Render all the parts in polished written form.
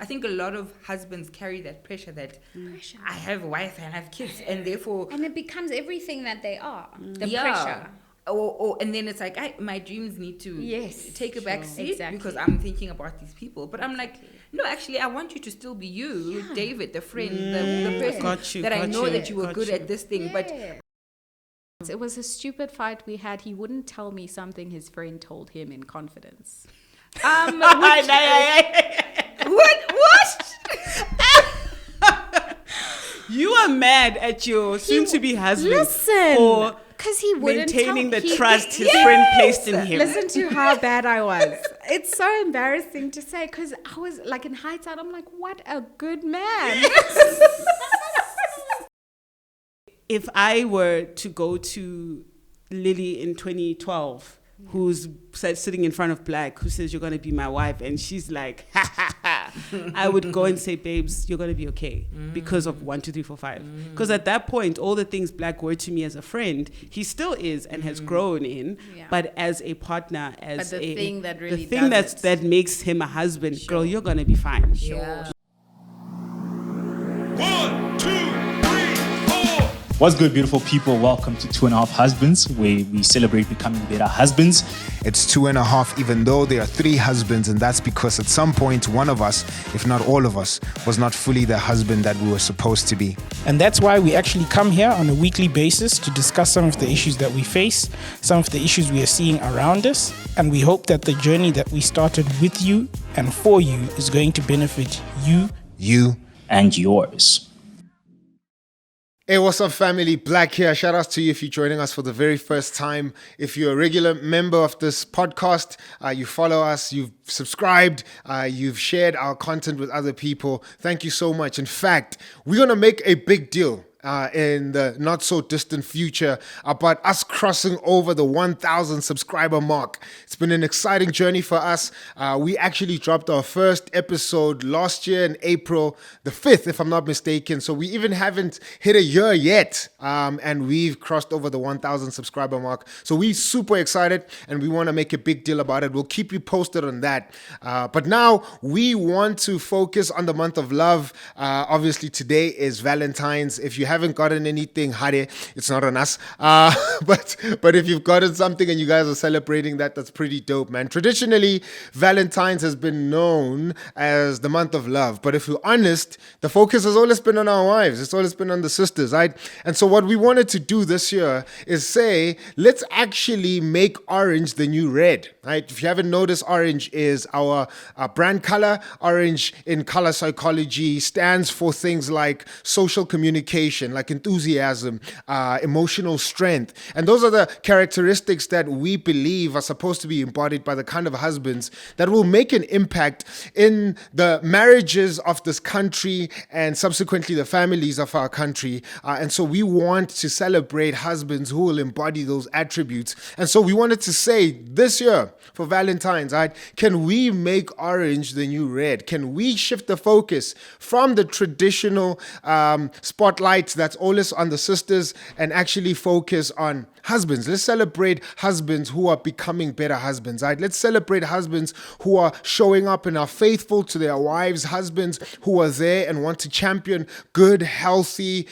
I think a lot of husbands carry that pressure that I have a wife and I have kids, and therefore... And it becomes everything that they are, the Yeah. pressure. And then it's like, my dreams need to take a back seat because I'm thinking about these people. But I'm like, no, actually, I want you to still be you, David, the friend, the person that I know that you were good at this thing. But it was a stupid fight we had. He wouldn't tell me something his friend told him in confidence. What? You are mad at your soon-to-be husband for because he wouldn't maintaining the trust his friend placed in him. Listen to how bad I was. It's so embarrassing to say because I was like, in hindsight, I'm like, what a good man. If I were to go to Lily in 2012, who's sitting in front of Black, who says, you're going to be my wife, and she's like, ha, ha, ha, I would go and say, babes, you're going to be okay because of 1, 2, 3, 4, 5. Because at that point, all the things Black were to me as a friend, he still is and has grown in, but as a partner, as but the thing that really that makes him a husband, girl, you're going to be fine. Yeah. 1, 2, 3, 4. What's good, beautiful people? Welcome to 2.5 Husbands, where we celebrate becoming better husbands. It's 2.5, even though there are 3 husbands, and that's because at some point, one of us, if not all of us, was not fully the husband that we were supposed to be. And that's why we actually come here on a weekly basis to discuss some of the issues that we face, some of the issues we are seeing around us, and we hope that the journey that we started with you and for you is going to benefit you, and yours. Hey, what's up, family? Black here. Shout out to you if you're joining us for the very first time. If you're a regular member of this podcast, you follow us, you've subscribed, you've shared our content with other people. Thank you so much. In fact, we're going to make a big deal in the not so distant future about us crossing over the 1,000 subscriber mark. It's been an exciting journey for us. We actually dropped our first episode last year in April the 5th, if I'm not mistaken. So we even haven't hit a year yet. And we've crossed over the 1,000 subscriber mark. So we're super excited and we want to make a big deal about it. We'll keep you posted on that. But now we want to focus on the month of love. Obviously today is Valentine's. If you haven't gotten anything, Hare, it's not on us. But if you've gotten something and you guys are celebrating that, that's pretty dope, man. Traditionally, Valentine's has been known as the month of love. But if we're honest, the focus has always been on our wives. It's always been on the sisters, right? And so what we wanted to do this year is say, let's actually make orange the new red, right? If you haven't noticed, orange is our brand color. Orange in color psychology stands for things like social communication, like enthusiasm, emotional strength. And those are the characteristics that we believe are supposed to be embodied by the kind of husbands that will make an impact in the marriages of this country and subsequently the families of our country. And so we want to celebrate husbands who will embody those attributes. And so we wanted to say this year for Valentine's, right? Can we make orange the new red? Can we shift the focus from the traditional spotlight that's always on the sisters and actually focus on husbands? Let's celebrate husbands who are becoming better husbands, right? Let's celebrate husbands who are showing up and are faithful to their wives, husbands who are there and want to champion good, healthy,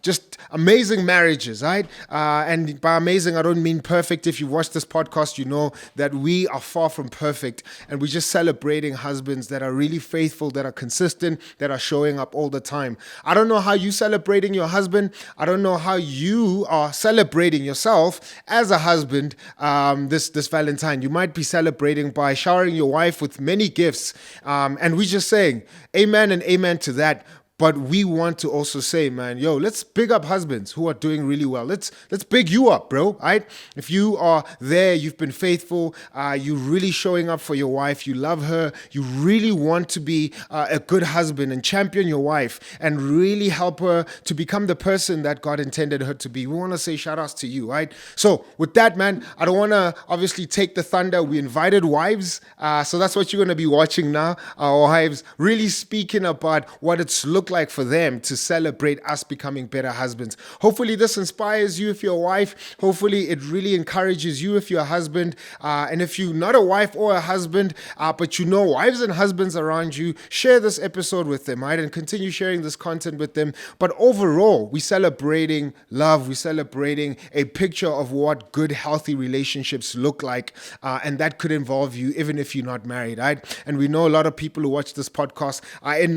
just amazing marriages, right? And by amazing, I don't mean perfect. If you watch this podcast, you know that we are far from perfect, and we're just celebrating husbands that are really faithful, that are consistent, that are showing up all the time. I don't know how you celebrating your husband. I don't know how you are celebrating yourself as a husband this Valentine. You might be celebrating by showering your wife with many gifts, and we're just saying amen and amen to that. But we want to also say, man, yo, let's big up husbands who are doing really well. Let's big you up, bro, right? If you are there, you've been faithful, you're really showing up for your wife, you love her, you really want to be a good husband and champion your wife and really help her to become the person that God intended her to be. We want to say shout outs to you, right? So with that, man, I don't want to obviously take the thunder. We invited wives, so that's what you're going to be watching now. Our wives really speaking about what it's looking look like for them to celebrate us becoming better husbands. Hopefully this inspires you if you're a wife. Hopefully it really encourages you if you're a husband. And if you're not a wife or a husband, but you know wives and husbands around you, share this episode with them, right? And continue sharing this content with them. But overall, we're celebrating love. We're celebrating a picture of what good, healthy relationships look like. And that could involve you even if you're not married, right? And we know a lot of people who watch this podcast are in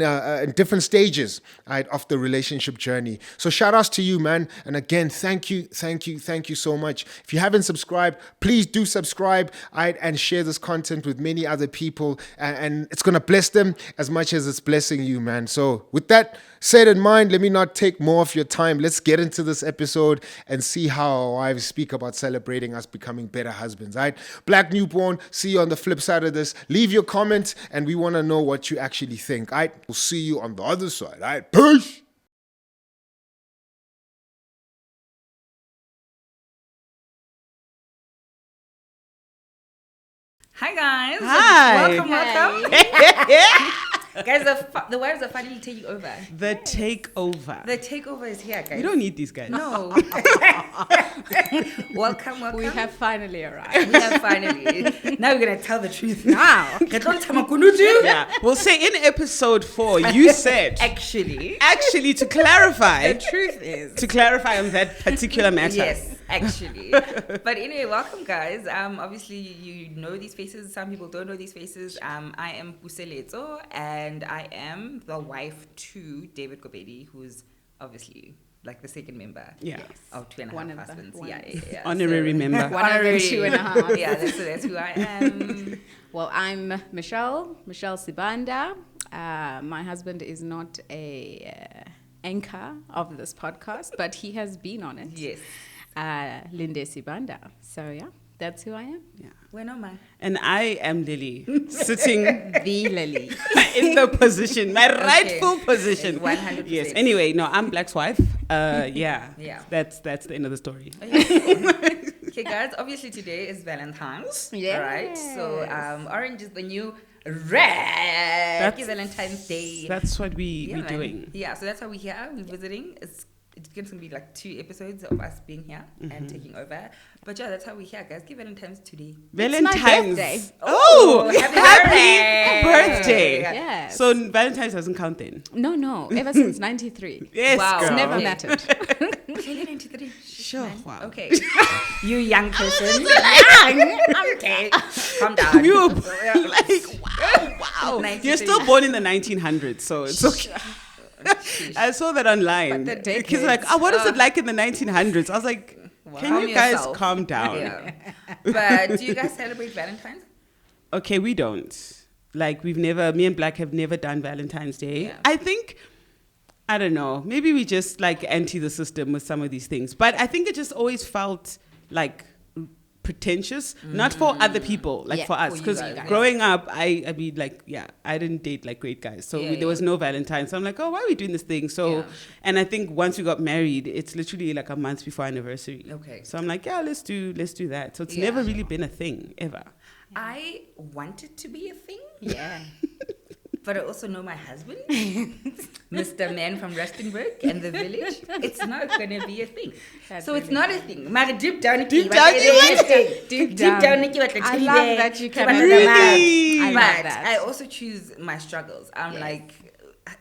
different stages, right, of the relationship journey. So shout outs to you, man. And again, thank you so much. If you haven't subscribed, please do subscribe, right, and share this content with many other people. And it's going to bless them as much as it's blessing you, man. So with that said in mind, let me not take more of your time. Let's get into this episode and see how our wives speak about celebrating us becoming better husbands, right? Black Newborn, see you on the flip side of this. Leave your comments and we want to know what you actually think, right? We'll see you on the other side, right? Peace! Hi guys. Hi. Welcome. Guys, the wives are finally taking over. The takeover. The takeover is here, guys. We don't need these guys. No. Welcome. We have finally arrived. Now we're going to tell the truth now. Yeah. We'll say in episode 4, you said... Actually, to clarify... The truth is... To clarify on that particular matter. Yes. Actually. But anyway, welcome guys. Obviously you know these faces. Some people don't know these faces. I am Puseletso and I am the wife to David Kobedi, who's obviously like the second member of Two and a Half Husbands. Yeah. Honorary member. Honorary 2.5. Yeah, that's who I am. Well, I'm Michelle Sibanda. My husband is not a anchor of this podcast, but he has been on it. Yes. Linde Sibanda. So yeah, that's who I am. Yeah. When am I? And I am Lily, sitting the Lily in the position, my rightful position. 100%. Yes. Anyway, no, I'm Black's wife. Yeah. That's the end of the story. Okay, guys. Obviously today is Valentine's. Yeah. All right. So orange is the new red. Happy Valentine's Day. That's what we're doing. Yeah. So that's how we're here. We're visiting. It's going to be like 2 episodes of us being here and taking over. But yeah, that's how we're here, guys. Give Valentine's today. Valentine's. It's my birthday. Oh, happy birthday. Yeah. So Valentine's doesn't count then? No. Ever since 93. Yes, wow. It's girl. never mattered. Clearly 93. Sure. Wow. Okay. You young person. Okay. Calm down. You like, wow. You're still born in the 1900s, so it's okay. I saw that online. But the Kids are like, what is it like in the 1900s? I was like, can you guys calm down? Yeah. But do you guys celebrate Valentine's? Okay, we don't. Like, me and Black have never done Valentine's Day. Yeah. I think, I don't know, maybe we just like anti the system with some of these things. But I think it just always felt like pretentious, not for other people, like for us. Because growing up, I mean, like, I didn't date like great guys. So there was no Valentine. So I'm like, why are we doing this thing? So, and I think once we got married, it's literally like a month before anniversary. Okay. So I'm like, let's do that. So it's never really been a thing ever. I want it to be a thing. Yeah. But I also know my husband, Mr. Man from Rustenburg and the village. It's not going to be a thing. It's not a thing. But deep down, I love that you can really. I love that. I also choose my struggles. I'm like,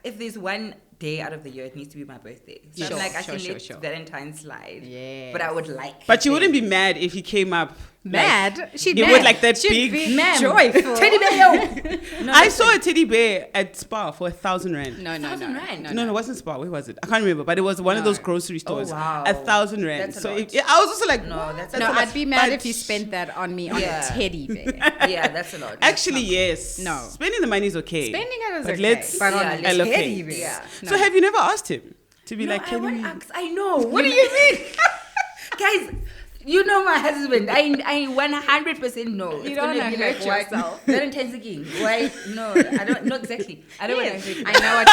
if there's one day out of the year, it needs to be my birthday. So I'm like, I can let Valentine's slide. Yeah. But I would like. But you wouldn't be mad if he came up. Mad? Like, she'd with like that big joyful teddy bear. I saw a teddy bear at Spa for 1,000 rand. No, it wasn't Spa. Where was it? I can't remember, but it was one of those grocery stores. 1,000 rand. That's so I was also like, I'd be mad if you spent that on me on a teddy bear. Yeah, that's a lot. Actually, yes. No, spending the money is okay. Spending it is but okay. Let's teddy bear. Yeah. So have you never asked him to be like? I know. What do you mean, guys? You know my husband. I 100% know. You don't want to hurt yourself. Valentine's again. Why? No, I don't know exactly. I don't want to hurt you. I know what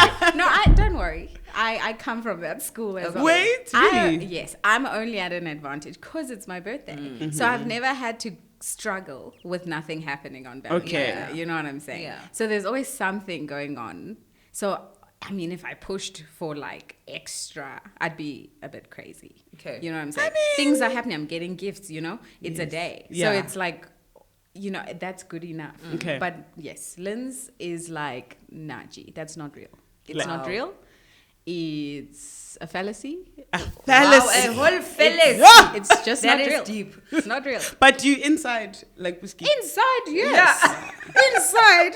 you... don't worry. I come from that school as well. Wait, really? Yes, I'm only at an advantage because it's my birthday. Mm-hmm. So I've never had to struggle with nothing happening on Valentine's Day. You know what I'm saying? Yeah. So there's always something going on. So I mean, if I pushed for like extra, I'd be a bit crazy. Okay. You know what I'm saying? Things are happening. I'm getting gifts, you know? It's a day. Yeah. So it's like, you know, that's good enough. Okay. But yes, Lynn's is like, nah, gee, that's not real. It's Like- not real. It's a fallacy. Fallacy. Wow, a whole fallacy. It's just That not is real. deep. It's not real. But you inside, like whiskey. Inside, yes. Inside.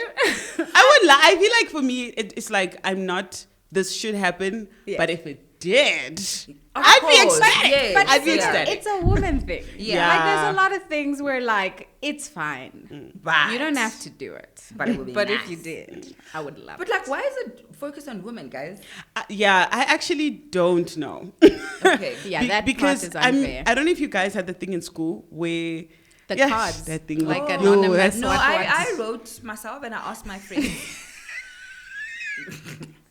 I would lie. I feel like for me, it's like I'm not. This should happen, Yeah. but if it did, Of I'd be course, ecstatic. yes. But I'd be Yeah. ecstatic. it's a woman thing. Yeah. Like there's a lot of things where like it's fine. But You don't have to do it. But it would be But nice. if you did, I would love But it. like, why is it focused on women, guys? Yeah, I actually don't know. Okay. Yeah, that because part is unfair. I don't know if you guys had the thing in school where The yes, cards, that thing like with- anonymous. that's No, what I wrote myself and I asked my friends.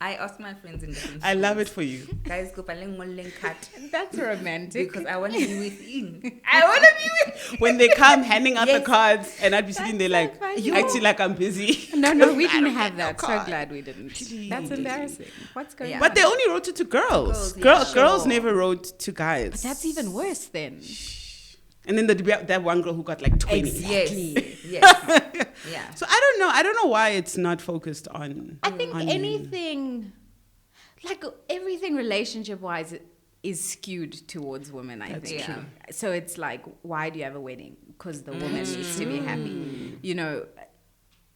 I asked my friends in different I love it schools, for you. guys, go paleng cut That's romantic. because I want to be within. I want to be with. When they come handing out the Yes. cards, and I'd be sitting there like funny. acting like I'm busy. No, we didn't don't have get no that. So card. glad we didn't. Please. That's embarrassing. What's going Yeah. on? But they only wrote it to girls. girls, yeah. Girls Sure. never wrote to guys. That's even worse then. And then that one girl who got like 20. Yes. Yes. Yeah. So I don't know. I don't know why it's not focused on. I think on anything, like everything relationship wise, is skewed towards women, I That's think. true. So it's like, why do you have a wedding? Because the woman needs to be happy. You know,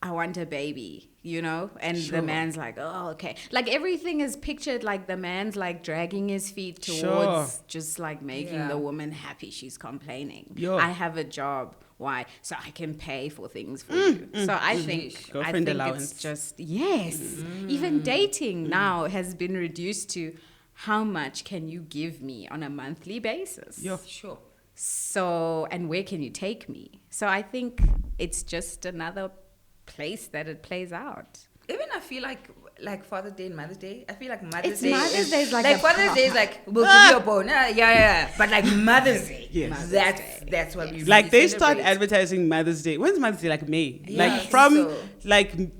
I want a baby, you know? And the man's like, oh, okay. Like everything is pictured like the man's like dragging his feet towards Sure. just like making Yeah. the woman happy. She's complaining. Yo. I have a job. Why? So I can pay for things for you. So I think, Girlfriend it's allowance. just, yes. Even dating now has been reduced to how much can you give me on a monthly basis? Yo. Sure. So, and where can you take me? So I think it's just another place that it plays out. Even I feel like Father's Day and Mother's Day. I feel like Mother's It's Day. Mother's Day is like a Father's Day is like we'll give you a bone. Yeah. But like Mother's Day. Yes. That's what we Like really they start celebrate. advertising Mother's Day. When's Mother's Day? Like May. Yeah, I like think from so.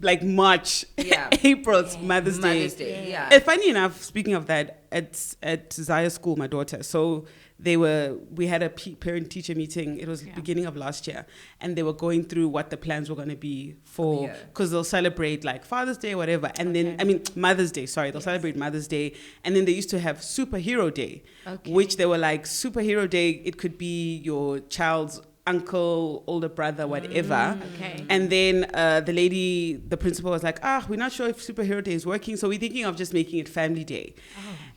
like March, Yeah. April, it's Mother's Day. Mother's Day. Yeah. Funny enough, speaking of that, at Zaya school, my daughter. So we had a parent teacher meeting. It was beginning of last year, and they were going through what the plans were going to be for, Yeah. because they'll celebrate like Father's Day, whatever, and then Mother's Day. Sorry, they'll celebrate Mother's Day, and then they used to have Superhero Day, which they were like Superhero Day. It could be your child's uncle, older brother, whatever. Okay. And then the principal was like, we're not sure if Superhero Day is working, so we're thinking of just making it Family Day.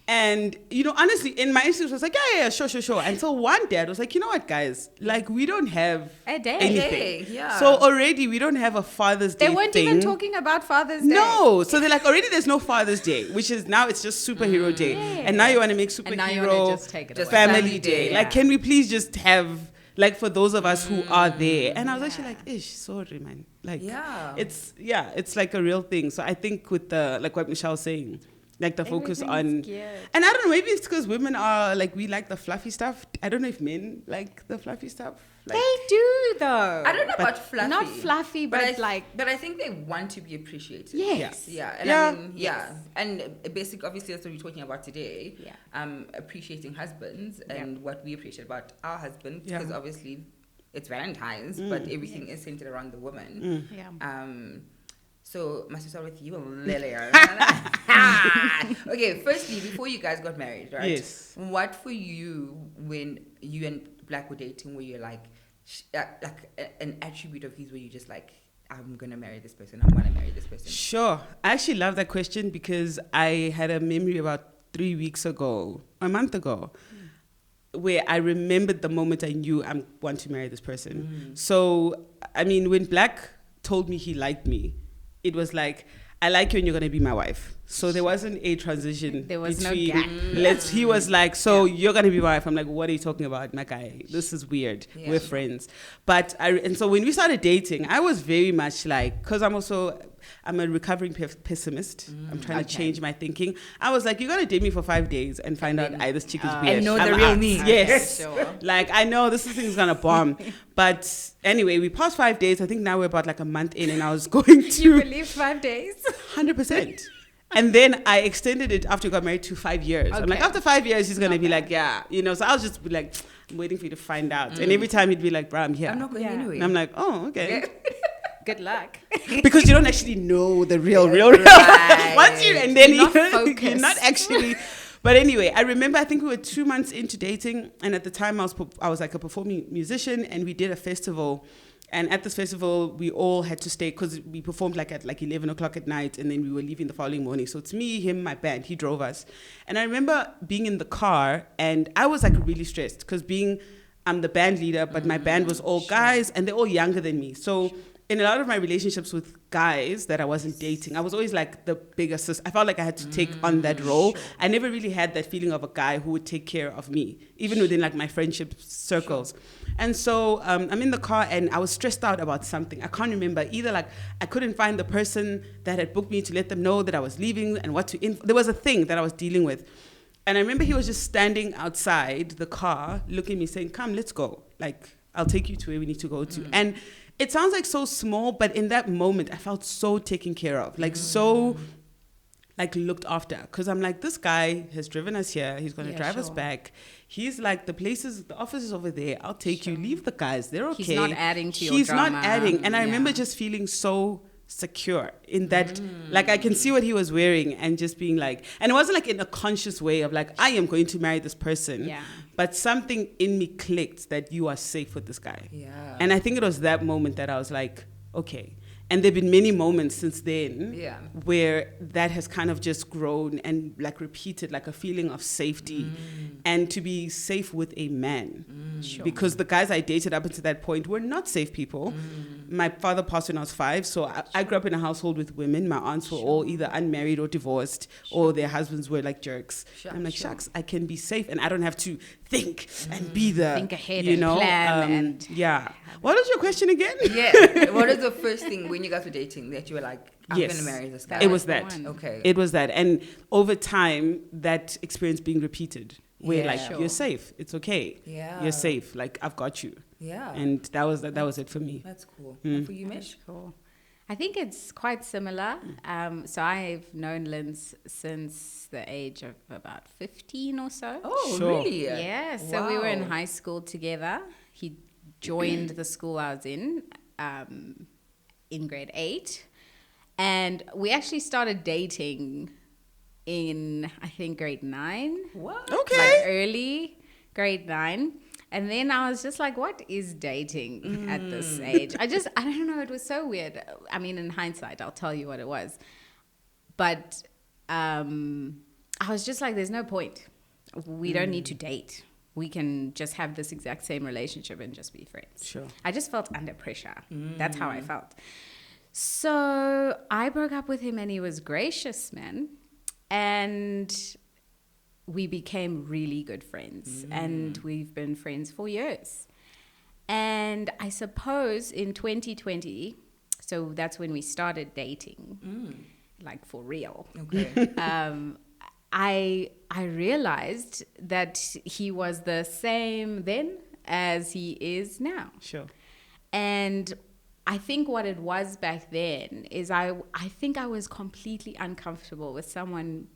And, you know, honestly, in my instinct was like, yeah, sure. Until one dad was like, you know what, guys? Like, we don't have A day. anything. Yeah. So already we don't have a Father's Day They weren't thing. even talking about Father's Day. No. So they're like, already there's no Father's Day, which is now it's just Superhero Day. And now you want to make And now you want to Superhero just take it Just away. Family Family Day. Day. Like, can we please just have, like, for those of us who are there? And I was actually like, ish, sorry, man. Like, Yeah. it's like a real thing. So I think with the, like what Michelle's saying, like the focus on, Everything's geared. and I don't know, maybe it's because women are like, we like the fluffy stuff. I don't know if men like the fluffy stuff. Like, They do though. I don't know about fluffy. Not fluffy, but like- But I think they want to be appreciated. Yes. Yeah. And Yeah. I mean, yeah. And basic, obviously, that's what we're talking about today. Yeah. Appreciating husbands and what we appreciate about our husbands. Yeah. Because obviously it's Valentine's, but everything is centered around the woman. Yeah. So must we start with you, Lilia? Okay, firstly, before you guys got married, right? Yes. What for you when you and Black were dating, where you're like an attribute of his where you just like, I'm gonna marry this person, I wanna marry this person? Sure. I actually love that question because I had a memory about 3 weeks ago, a month ago, where I remembered the moment I knew I want to marry this person. So, I mean, when Black told me he liked me, it was like, I like you and you're going to be my wife. So there wasn't a transition. There was no between, gap. He was like, so you're going to be my wife. I'm like, what are you talking about? My guy, this is weird. Yeah. We're friends. But and so when we started dating, I was very much like, because I'm a recovering pessimist. I'm trying to change my thinking. I was like, you're going to date me for 5 days and find out, this chick is weird. And know I'm the real out. me. Yes. Sure. Like, I know this thing's going to bomb. But anyway, we passed 5 days. I think now we're about like a month in and I was going You to believe 5 days? 100%. And then I extended it after we got married to 5 years. I'm like, Okay. after 5 years, he's going to be like, yeah. You know, so I'll just be like, I'm waiting for you to find out. And every time he'd be like, bro, I'm here. I'm not going anywhere. And I'm like, oh, okay. Good luck. Because you don't actually know the real. Right. Once you, and then You're not you're focused. not actually. But anyway, I remember, I think we were 2 months into dating. And at the time I was like a performing musician, and we did a festival. And at this festival, we all had to stay because we performed like at like 11 o'clock at night, and then we were leaving the following morning. So it's me, him, my band. He drove us. And I remember being in the car, and I was like really stressed because I'm the band leader, but my band was all guys, and they're all younger than me. So in a lot of my relationships with guys that I wasn't dating, I was always like the bigger sister. I felt like I had to take on that role. I never really had that feeling of a guy who would take care of me, even within like my friendship circles. And so I'm in the car and I was stressed out about something. I can't remember. Either like I couldn't find the person that had booked me to let them know that I was leaving and what to there was a thing that I was dealing with. And I remember he was just standing outside the car looking at me saying, come, let's go. Like, I'll take you to where we need to go to. And it sounds like so small, but in that moment, I felt so taken care of. Like, so, like, looked after. Because I'm like, this guy has driven us here. He's going to drive us back. He's like, the office is over there. I'll take you. Leave the guys. They're okay. He's not adding to your He's drama. not adding. And I remember just feeling so secure in that, like I can see what he was wearing and just being like, and it wasn't like in a conscious way of like, I am going to marry this person, but something in me clicked that you are safe with this guy. And I think it was that moment that I was like, okay. And there've been many moments since then where that has kind of just grown and like repeated, like a feeling of safety and to be safe with a man. Because the guys I dated up until that point were not safe people. My father passed when I was 5, so I grew up in a household with women. My aunts were all either unmarried or divorced, or their husbands were like jerks. I'm like, shucks, I can be safe and I don't have to think and be the, think ahead you and know, plan What was your question again? What is the first thing when you guys were dating that you were like, I'm going to marry this guy? It was that. Okay. It was that. And over time, that experience being repeated, where like, you're safe. It's okay. You're safe. Like, I've got you. And that was it for me. That's cool. And for you, Mish? Cool. I think it's quite similar. So I've known Linz since the age of about 15 or so. Oh, really? Yeah. So we were in high school together. He joined the school I was in grade 8. And we actually started dating in, I think, grade 9. What? Okay. Like early grade 9. And then I was just like, what is dating at this age? I don't know. It was so weird. I mean, in hindsight, I'll tell you what it was. But I was just like, there's no point. We don't need to date. We can just have this exact same relationship and just be friends. Sure. I just felt under pressure. That's how I felt. So I broke up with him and he was gracious, man. And we became really good friends. And we've been friends for years. And I suppose in 2020, so that's when we started dating, like for real. Okay. I realized that he was the same then as he is now. Sure. And I think what it was back then is I think I was completely uncomfortable with someone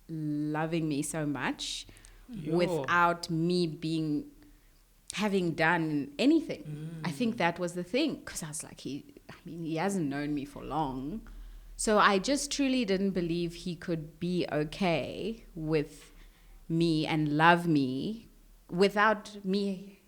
loving me so much without me having done anything. I think that was the thing, because I was like, he hasn't known me for long. So I just truly didn't believe he could be okay with me and love me without me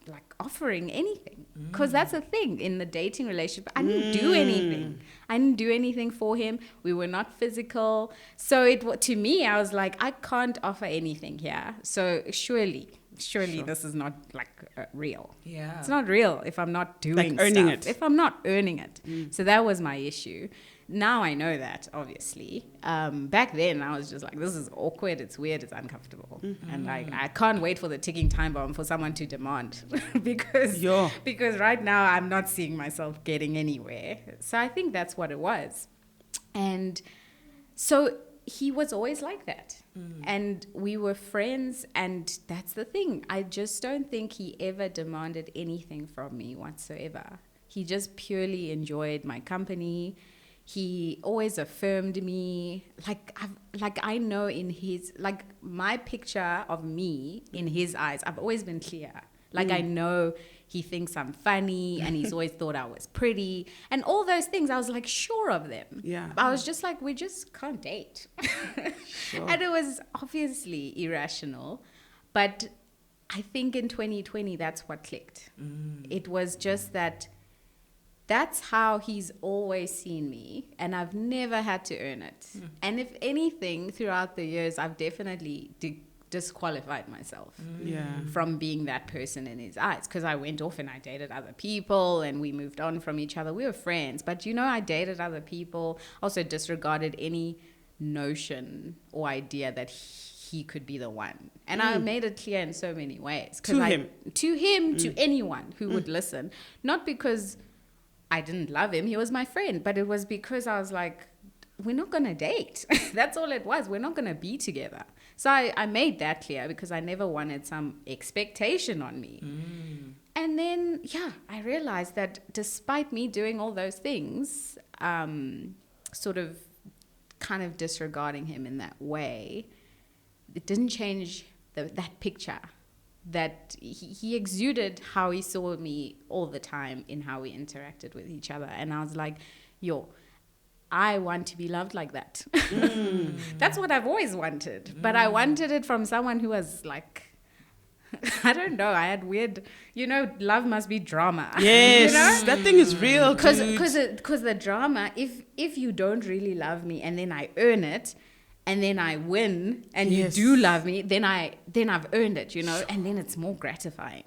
like offering anything. Because that's the thing in the dating relationship. I didn't do anything. I didn't do anything for him. We were not physical. So to me, I was like, I can't offer anything here. So surely this is not like real. Yeah. It's not real if I'm not doing like earning stuff. it. If I'm not earning it. So that was my issue. Now I know that, obviously. Back then, I was just like, this is awkward, it's weird, it's uncomfortable. And like, I can't wait for the ticking time bomb for someone to demand. because right now, I'm not seeing myself getting anywhere. So I think that's what it was. And so he was always like that. And we were friends, and that's the thing. I just don't think he ever demanded anything from me whatsoever. He just purely enjoyed my company. He always affirmed me. I know in his, like, my picture of me in his eyes, I've always been clear. Like, I know he thinks I'm funny, and he's always thought I was pretty, and all those things. I was like sure of them. Yeah. I was just like, we just can't date. Sure. And it was obviously irrational, but I think in 2020 that's what clicked. It was just that's how he's always seen me, and I've never had to earn it. And if anything, throughout the years, I've definitely disqualified myself from being that person in his eyes, because I went off and I dated other people and we moved on from each other. We were friends, but I dated other people, also disregarded any notion or idea that he could be the one. And I made it clear in so many ways. To anyone who would listen. Not because I didn't love him, he was my friend, but it was because I was like, we're not going to date. That's all it was. We're not going to be together. So I made that clear because I never wanted some expectation on me. And then, I realized that despite me doing all those things, sort of kind of disregarding him in that way, it didn't change that picture. That he exuded how he saw me all the time in how we interacted with each other. And I was like, I want to be loved like that. That's what I've always wanted. But I wanted it from someone who was like, I don't know. I had weird, love must be drama. Yes, that thing is real. Because the drama, if you don't really love me and then I earn it, and then I win, and you do love me, then I've earned it, and then it's more gratifying.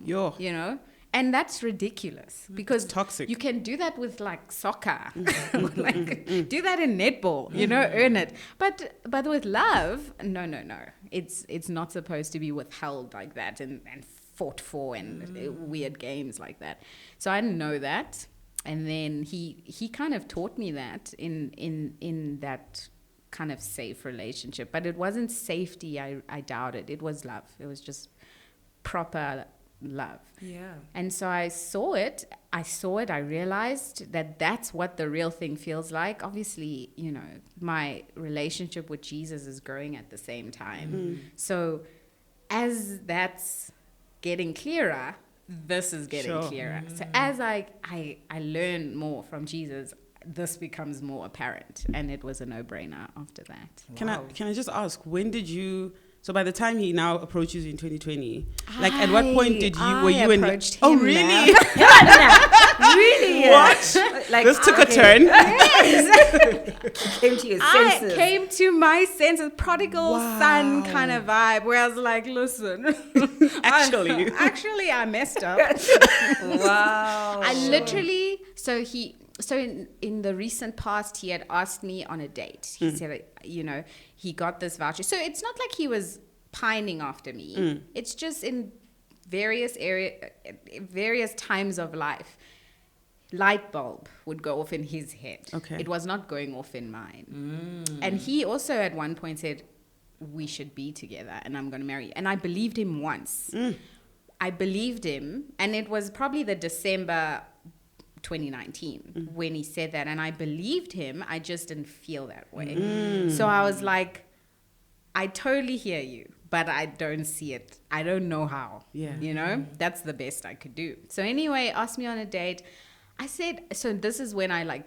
And that's ridiculous, because toxic. You can do that with like soccer, do that in netball, earn it. But with love, no. It's not supposed to be withheld like that and fought for and weird games like that. So I didn't know that, and then he kind of taught me that in that kind of safe relationship. But it wasn't safety. I doubted. It was love. It was just proper love. Yeah. And so I saw it. I realized that that's what the real thing feels like. Obviously, my relationship with Jesus is growing at the same time. So as that's getting clearer, this is getting clearer. So as I learn more from Jesus, this becomes more apparent, and it was a no-brainer after that. Wow. Can I just ask, when did you? So by the time he now approaches you in 2020, at what point were you approached him? Oh, really? Really? What? This took a turn. Yes. Came to your senses. I came to my senses, prodigal son kind of vibe, where I was like, listen, actually, I messed up. Wow. I literally, So in the recent past, he had asked me on a date. He said, he got this voucher. So it's not like he was pining after me. It's just in various times of life, light bulb would go off in his head. Okay. It was not going off in mine. And he also at one point said, we should be together and I'm going to marry you. And I believed him once. I believed him. And it was probably the December 2019 when he said that, and I believed him. I just didn't feel that way. So I was like, I totally hear you, but I don't see it. I don't know how. That's the best I could do. So anyway, asked me on a date. I said, so this is when I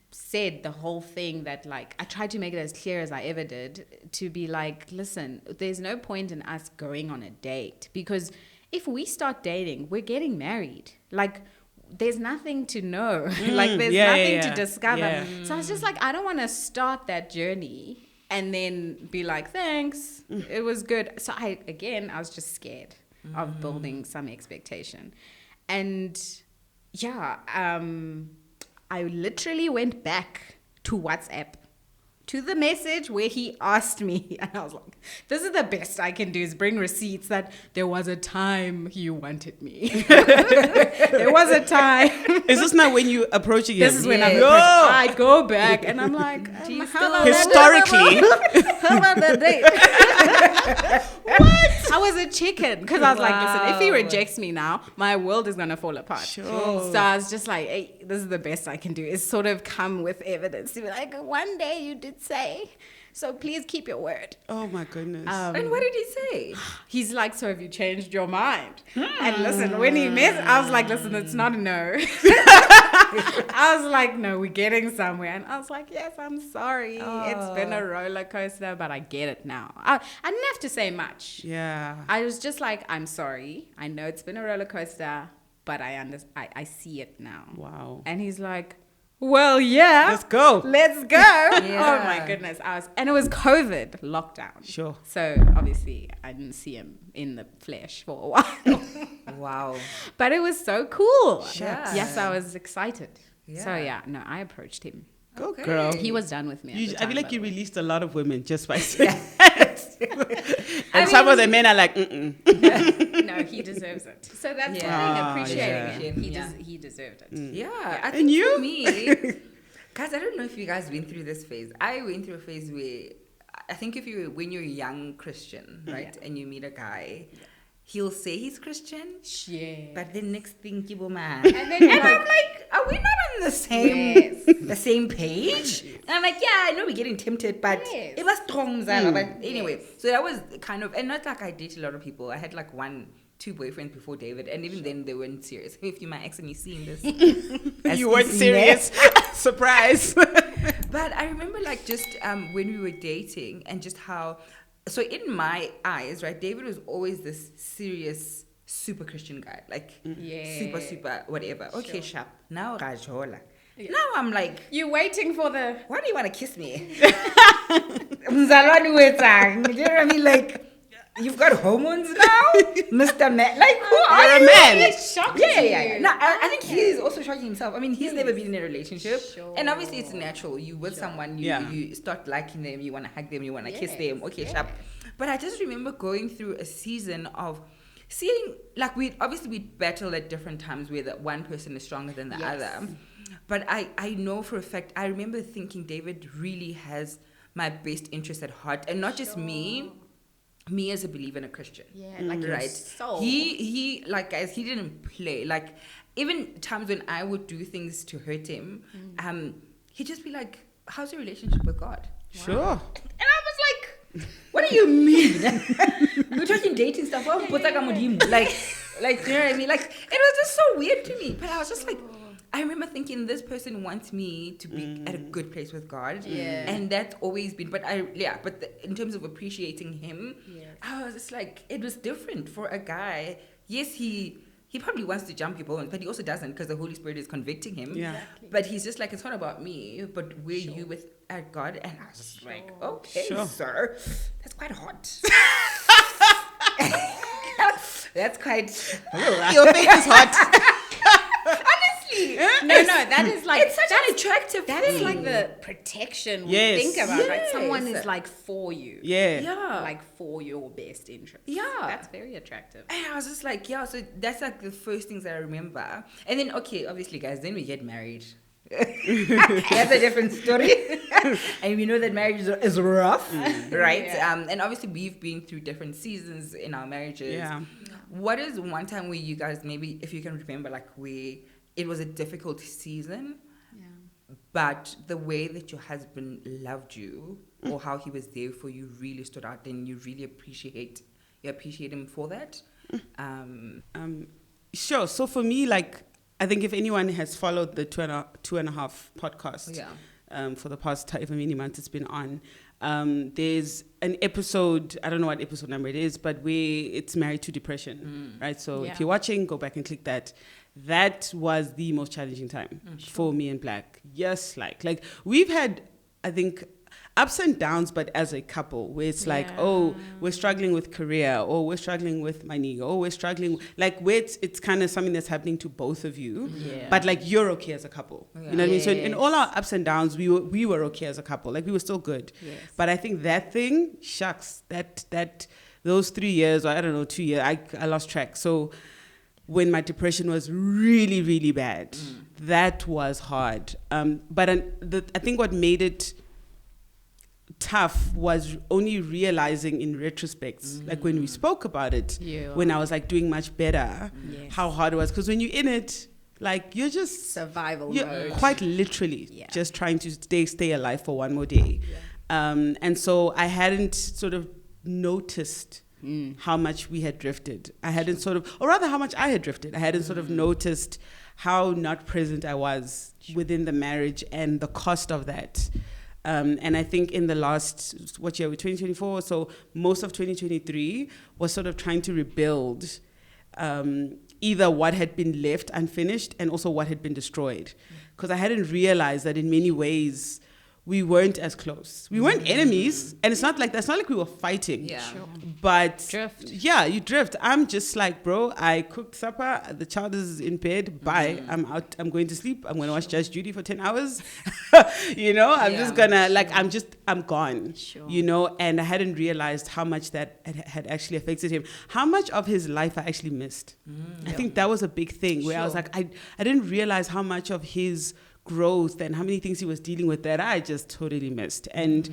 said the whole thing that I tried to make it as clear as I ever did, to be like, listen, there's no point in us going on a date, because if we start dating, we're getting married. There's nothing to know. There's nothing to discover. Yeah. So I was just like, I don't want to start that journey and then be like, thanks, it was good. So I was just scared of building some expectation. And I literally went back to WhatsApp, to the message where he asked me, and I was like, this is the best I can do, is bring receipts that there was a time you wanted me. There was a time. Is this not when you approaching him? This is when I go back and I'm like, historically. How about that date? What? I was a chicken because I was like, listen, if he rejects me now, my world is going to fall apart. Sure. So I was just like, hey, this is the best I can do, is sort of come with evidence to be like, one day you did say, so please keep your word. Oh my goodness. And what did he say? He's like, so have you changed your mind? And listen, when he met, I was like, listen, it's not a no. I was like, no, we're getting somewhere. And I was like, yes, I'm sorry. It's been a roller coaster, but I get it now. I didn't have to say much. Yeah. I was just like, I'm sorry. I know it's been a roller coaster, but I see it now. Wow. And he's like, well, yeah. Let's go. Let's go. Oh my goodness. And it was COVID lockdown. Sure. So obviously I didn't see him in the flesh for a while. Wow. But it was so cool. Yeah. Yes, I was excited. Yeah. So yeah, no, I approached him. Go, girl. He was done with me. At the I time, feel like by you the way. released a lot of women just by saying that. And some of the men are like, No, he deserves it. So that's the thing, appreciating yeah. it. He deserved it. Yeah. I And think you? for me, guys, I don't know if you guys went through this phase. I went through a phase where I think when you're a young Christian, right, and you meet a guy, he'll say he's Christian, but the next thing, man. And I'm like, are we not on the same page? And I'm like, yeah, I know we're getting tempted, but it was strong, Zara. But anyway, so that was kind of, and not like I dated a lot of people. I had like 2 boyfriends before David, and even then they weren't serious. If you're my ex and you're seeing this, you weren't serious. Surprise. But I remember like just when we were dating and just how, so in my eyes, right, David was always this serious, super Christian guy, like super whatever. Okay, sharp. Now Rajola. Now I'm like, You're waiting for the... why do you want to kiss me? Mzalwani wetang. You know what I mean? Like, you've got hormones now, Mr. Man. Like, who are You're a you? man. It's shocking. Yeah. No, I think he's also shocking himself. I mean, he's never been in a relationship. And obviously it's natural. You with someone, you start liking them, you want to hug them, you want to kiss them. Okay, sharp. But I just remember going through a season of seeing, like, we'd battle at different times where that one person is stronger than the other. But I know for a fact, I remember thinking David really has my best interest at heart. And not just me as a believer and a Christian. Yeah, like your soul. He like, guys, he didn't play. Like, even times when I would do things to hurt him, he'd just be like, how's your relationship with God? Sure. And I was like, what do you mean? We're talking dating stuff. Like, you know what I mean? Like, it was just so weird to me. But I was just like, I remember thinking this person wants me to be at a good place with God. And that's always been, but in terms of appreciating him, I was just like, it was different for a guy. Yes, he probably wants to jump your bones, but he also doesn't because the Holy Spirit is convicting him. Yeah. Exactly. But he's just like, it's not about me, but where you with at God? And I was just like, okay, sir, that's quite hot. That's quite. Your face is hot. Honestly, No, that is like, it's such an attractive thing. That is like the protection we think about, right? Someone is like for you. Yeah. Like for your best interest. Yeah. That's very attractive. And I was just like, so that's like the first things that I remember. And then, okay, obviously, guys, then we get married. That's a different story. And we know that marriage is rough, right? And obviously, we've been through different seasons in our marriages. Yeah. What is one time where you guys, maybe if you can remember, like where it was a difficult season, but the way that your husband loved you or how he was there for you really stood out, and you really appreciate him for that? Sure. So for me, like, I think if anyone has followed the two and a half podcast for the past however many months it's been on, there's an episode, I don't know what episode number it is, but where it's married to depression, right? So if you're watching, go back and click that. That was the most challenging time for me and Black. Yes, like we've had, I think, ups and downs, but as a couple, where it's like, oh, we're struggling with career, or we're struggling with money, or we're struggling, like, where it's kind of something that's happening to both of you, but like you're okay as a couple. You know what I mean? So in all our ups and downs, we were okay as a couple. Like, we were still good. Yes. But I think that thing, shucks, that those 3 years, or I don't know, 2 years, I lost track. So when my depression was really, really bad, that was hard. But I think what made it tough was only realizing in retrospect, like when we spoke about it, when I was like doing much better, how hard it was. Because when you're in it, like you're just survival mode, quite literally just trying to stay alive for one more day. And so I hadn't sort of noticed how much we had drifted. I hadn't sort of, or rather how much I had drifted. I hadn't sort of noticed how not present I was within the marriage and the cost of that. And I think in the last, what year, 2024, so most of 2023 was sort of trying to rebuild either what had been left unfinished and also what had been destroyed. Because I hadn't realized that in many ways, we weren't as close. We weren't enemies, and it's not like we were fighting. Yeah. Sure. But drift. Yeah, you drift. I'm just like, bro, I cooked supper, the child is in bed, bye. I'm out, I'm going to sleep, I'm gonna watch Judge Judy for 10 hours. I'm just gonna I'm gone. Sure. And I hadn't realized how much that had actually affected him. How much of his life I actually missed. I think that was a big thing where I was like, I didn't realize how much of his growth and how many things he was dealing with that I just totally missed. And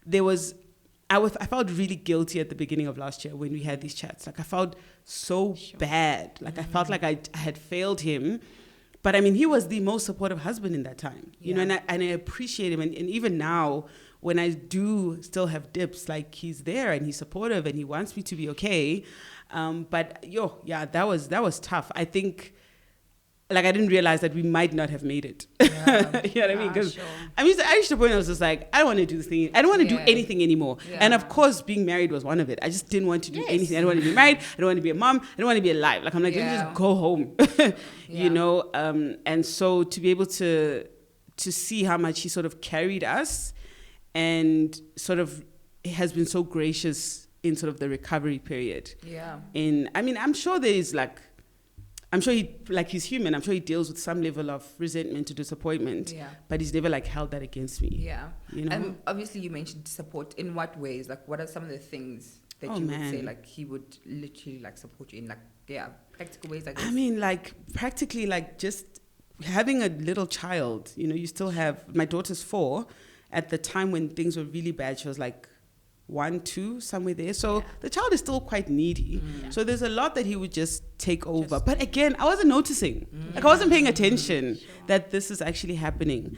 I felt really guilty at the beginning of last year when we had these chats. Like I felt so bad. Like I felt like I had failed him. But I mean, he was the most supportive husband in that time, and I appreciate him. And even now, when I do still have dips, like he's there and he's supportive and he wants me to be okay. But that was tough. I think, like, I didn't realize that we might not have made it. Yeah. You know what I mean? Because I reached the point I was just like, I don't want to do this thing. I don't want to do anything anymore. Yeah. And of course, being married was one of it. I just didn't want to do anything. I don't want to be married. I don't want to be a mom. I don't want to be alive. Like, I'm like, let me just go home. And so to be able to see how much he sort of carried us and sort of has been so gracious in sort of the recovery period. Yeah. I'm sure there is he's human. I'm sure he deals with some level of resentment or disappointment, but he's never held that against me. Yeah. And obviously you mentioned support. In what ways? Like, what are some of the things that would say, like, he would literally support you in practical ways, I guess? Practically, just having a little child, you still have, my daughter's 4. At the time when things were really bad, she was 1, 2, somewhere there. So the child is still quite needy. So there's a lot that he would just take over. But again, I wasn't noticing. I wasn't paying attention that this is actually happening.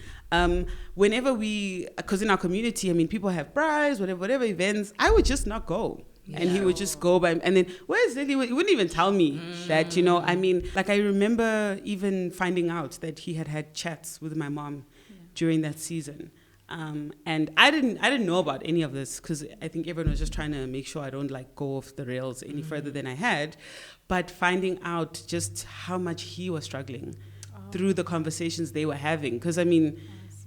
Whenever because in our community, people have brides, whatever events, I would just not go. Yeah. And he would just go by, and then, where's Lily? He wouldn't even tell me that, I remember even finding out that he had chats with my mom during that season. And I didn't know about any of this because I think everyone was just trying to make sure I don't go off the rails any further than I had. But finding out just how much he was struggling through the conversations they were having. Because it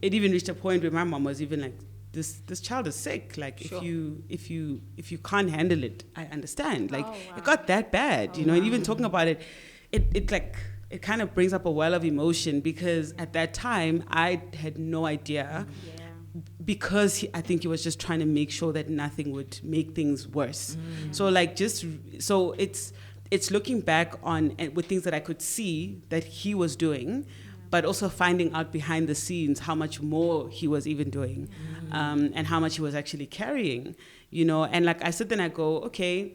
even reached a point where my mom was even like, this child is sick. Like, if you can't handle it, I understand. It got that bad, and even talking about it, it kind of brings up a well of emotion because at that time I had no idea. Because I think he was just trying to make sure that nothing would make things worse. So it's looking back on with things that I could see that he was doing, but also finding out behind the scenes how much more he was even doing, and how much he was actually carrying, and I sit there and I go, okay,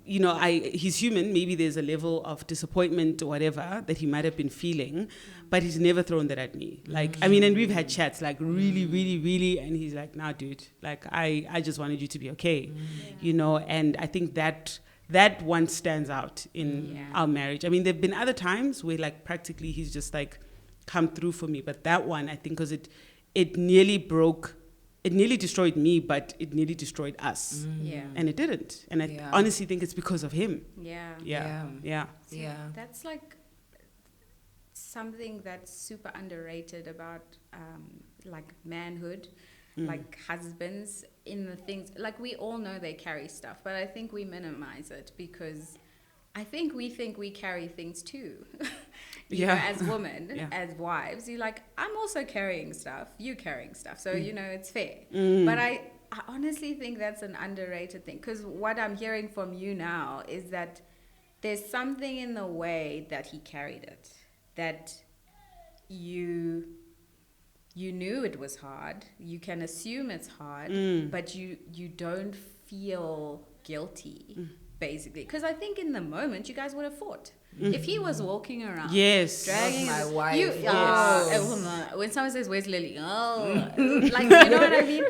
he's human. Maybe there's a level of disappointment or whatever that he might have been feeling, but he's never thrown that at me. And we've had chats really, really, really, and he's like, nah, dude, I just wanted you to be okay, and I think that one stands out in our marriage. There've been other times where practically he's just come through for me, but that one, I think, because it nearly destroyed me, but it nearly destroyed us. And it didn't. And I honestly think it's because of him. Yeah. That's something that's super underrated about manhood, husbands, in the things, we all know they carry stuff, but I think we minimize it because I think we carry things too. You know, as women, as wives, you're like, I'm also carrying stuff, you carrying stuff. So, it's fair. But I honestly think that's an underrated thing. Because what I'm hearing from you now is that there's something in the way that he carried it that you you knew it was hard. You can assume it's hard, but you don't feel guilty, basically. Because I think in the moment, you guys would have fought. If he was walking around, dragging my wife, when someone says, "Where's Lily?" like, you know what I mean?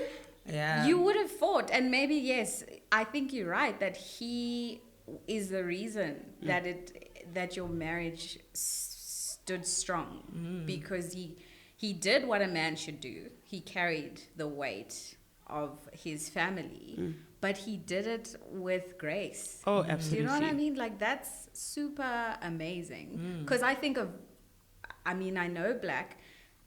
Yeah. You would have fought, and maybe yes, I think you're right that he is the reason that your marriage stood strong, because he did what a man should do. He carried the weight of his family, but he did it with grace. Oh, absolutely. You know what I mean? Like, that's super amazing. Because I know Black.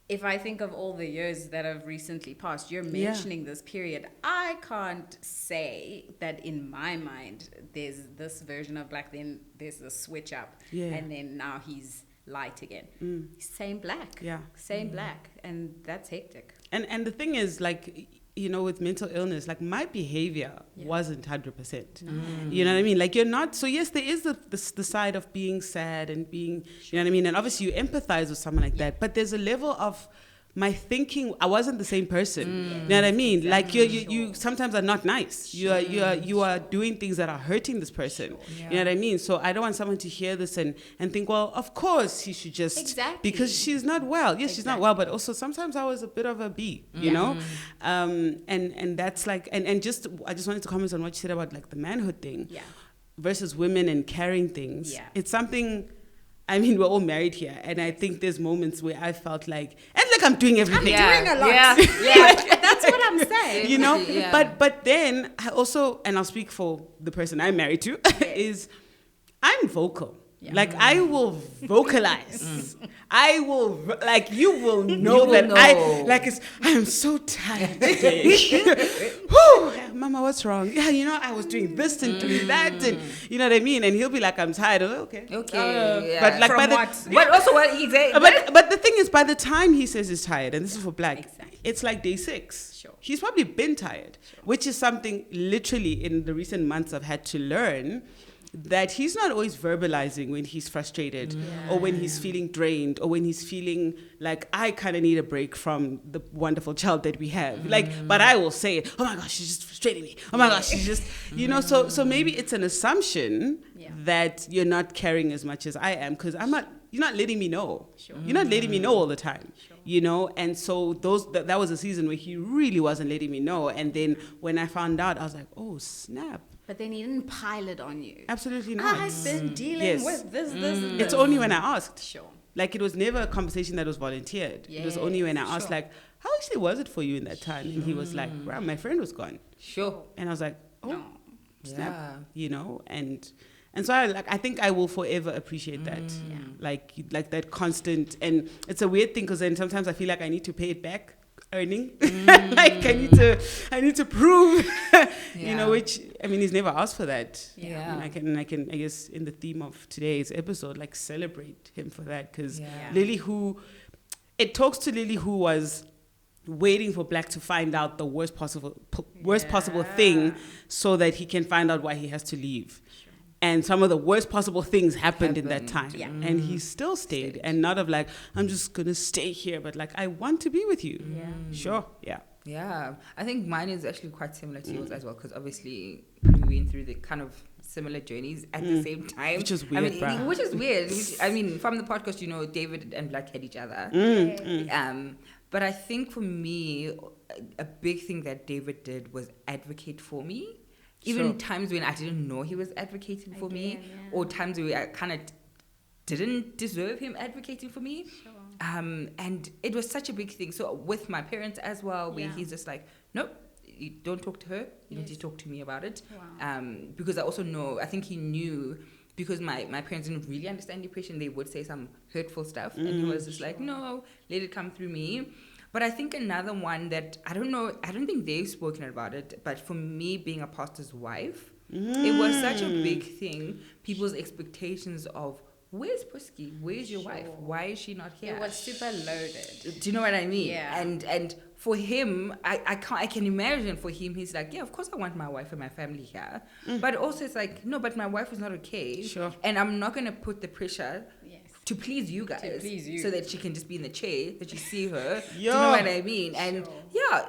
If I think of all the years that have recently passed, you're mentioning this period. I can't say that in my mind there's this version of Black, then there's the switch up, and then now he's light again. Same Black. Yeah. Same Black. And that's hectic. And the thing is, like, you know, with mental illness, like, my behavior wasn't 100%. You know what I mean? Like, you're not, so yes, there is the side of being sad and being, you know what I mean? And obviously you empathize with someone like that, but there's a level of my thinking, I wasn't the same person. You know what I mean? Exactly. Like, you sometimes are not nice. You are doing things that are hurting this person. You know what I mean? So I don't want someone to hear this and think, well, of course he should just, because she's not well. Yes, she's not well, but also sometimes I was a bit of a bee, you know? And that's like, and just, I just wanted to comment on what you said about, like, the manhood thing versus women and carrying things. It's something, I mean, we're all married here, and I think there's moments where I felt like, and like, I'm doing everything. I'm doing a lot. That's what I'm saying. You know, but then I also, and I'll speak for the person I'm married to, is I'm vocal. Like, I will vocalize. I will, like, you will know I am so tired today. Whew, Mama, what's wrong? Yeah, you know, I was doing this and doing that, and you know what I mean? And he'll be like, I'm tired. Okay. But like, but also what he said. But the thing is, by the time he says he's tired, and this is for Black, it's like day 6. Sure. He's probably been tired, which is something literally in the recent months I've had to learn. That he's not always verbalizing when he's frustrated or when he's feeling drained or when he's feeling like, I kind of need a break from the wonderful child that we have. Like, but I will say, oh my gosh, she's just frustrating me. Oh my gosh, she's just, you know, so maybe it's an assumption that you're not caring as much as I am, because you're not letting me know. You're not letting me know all the time, you know? And so that was a season where he really wasn't letting me know. And then when I found out, I was like, oh, snap. But then he didn't pile it on you. Absolutely not. I've been dealing with this, and this. It's only when I asked. Sure. Like, it was never a conversation that was volunteered. It was only when I asked, like, how actually was it for you in that time? And he was like, well, my friend was gone. Sure. And I was like, oh, snap. You know? And so I think I will forever appreciate that. Like that constant. And it's a weird thing, because then sometimes I feel like I need to pay it back. Earning like I need to prove you know, which I mean, he's never asked for that. And I can I guess in the theme of today's episode, like, celebrate him for that, because Lily, it talks to Lily, who was waiting for Black to find out the worst possible thing so that he can find out why he has to leave. And some of the worst possible things happened in that time. And he still stayed. And not of like, I'm just going to stay here, but like, I want to be with you. Sure. Yeah. I think mine is actually quite similar to yours as well, because obviously we went through the kind of similar journeys at the same time. Which is weird, Which is weird. I mean, from the podcast, you know, David and Black had each other. But I think for me, a big thing that David did was advocate for me. Even times when I didn't know he was advocating for me, or times where I kind of didn't deserve him advocating for me. And it was such a big thing. So with my parents as well, where he's just like, nope, you don't talk to her. You need to talk to me about it. Because I also know, I think he knew, because my parents didn't really understand depression. They would say some hurtful stuff. And he was just like, no, let it come through me. But I think another one that, I don't think they've spoken about it, but for me, being a pastor's wife, it was such a big thing. People's expectations of, where's Pusky? Where's your wife? Why is she not here? It was super loaded. Do you know what I mean? Yeah. And for him, I can imagine for him, he's like, yeah, of course I want my wife and my family here. But also it's like, no, but my wife is not okay. Sure. And I'm not going to put the pressure to please you guys, so that she can just be in the chair, that you see her. Yeah. Do you know what I mean? And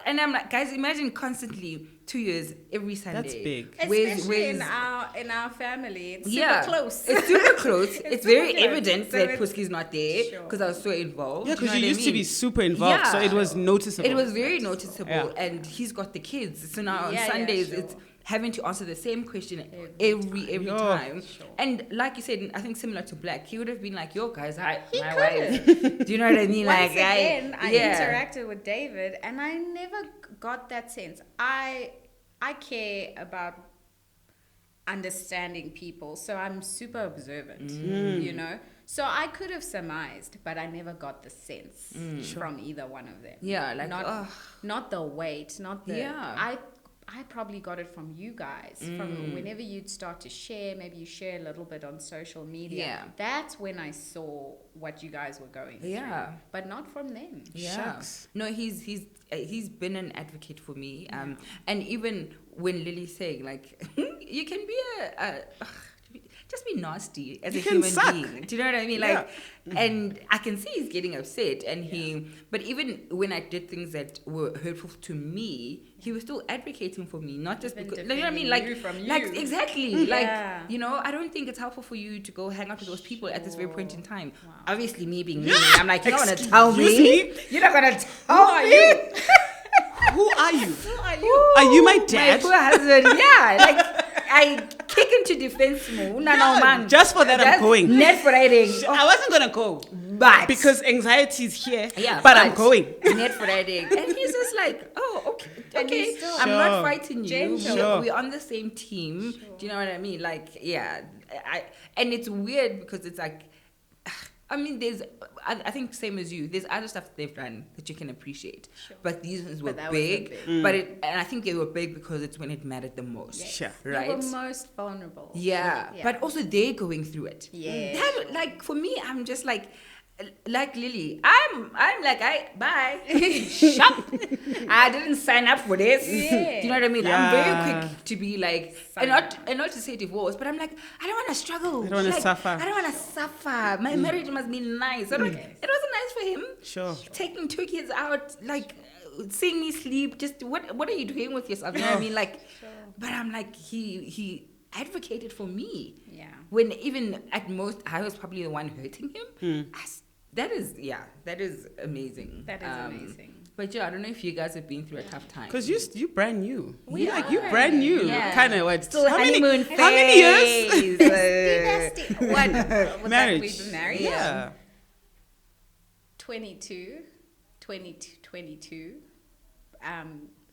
and I'm like, guys, imagine constantly 2 years every Sunday. That's big. Especially in our family, it's super close. It's super close. It's very close. evident So that Puski's not there because I was so involved. Yeah, because you know what I used to be mean? super involved, so it was noticeable. It was very noticeable, and he's got the kids. So now on Sundays, it's having to answer the same question every time. And like you said, I think similar to Black, he would have been like, "Yo, guys, my wife." Do you know what I mean? Once again, I interacted with David, and I never got that sense. I care about understanding people, so I'm super observant. You know. So I could have surmised, but I never got the sense from either one of them. Yeah, like not the weight, not the. I probably got it from you guys. From whenever you'd start to share, maybe you share a little bit on social media. Yeah. That's when I saw what you guys were going through. Yeah. But not from them. Yeah. Shucks. No, he's been an advocate for me. And even when Lily's saying, like, you can be just be nasty as a human being. Do you know what I mean? Like, and I can see he's getting upset, and but even when I did things that were hurtful to me, he was still advocating for me, not just because, you know what I mean? Like exactly. Like, you know, I don't think it's helpful for you to go hang out with those people at this very point in time. Wow. Obviously, me being me, I'm like, you're not gonna tell me. You're not gonna tell me. Who are you? Are you my dad? My poor husband. Like, I kick into defense mode. No, man. Just for that, I'm going. Net Friday. I wasn't gonna go, but because anxiety is here. Yeah, but I'm going. Net Friday, and he's just like, oh, okay. I'm not fighting you. We're on the same team. Do you know what I mean? Like, and it's weird because it's like, I mean, I think same as you, there's other stuff they've done that you can appreciate. But these ones were big. And I think they were big because it's when it mattered the most. Yes. Right? They were most vulnerable. Yeah. But also they're going through it. Yeah. Like, for me, I'm just like Lily, I'm like, bye. Shop. I didn't sign up for this. Do you know what I mean? I'm very quick to be like, and not to say divorce, but I'm like, I don't want to struggle. I don't want to suffer. I don't want to suffer. My marriage must be nice. It wasn't nice for him. Sure. Taking 2 kids out, like, seeing me sleep. Just what are you doing with yourself? You know what I mean? Like, but I'm like, he advocated for me. Yeah. When even at most I was probably the one hurting him. That is amazing. That is amazing. But I don't know if you guys have been through a tough time. Because you brand new. You brand new. Yeah. Kind of what? Still honeymoon phase. How many years? What? Marriage. We've been married? Yeah. 22.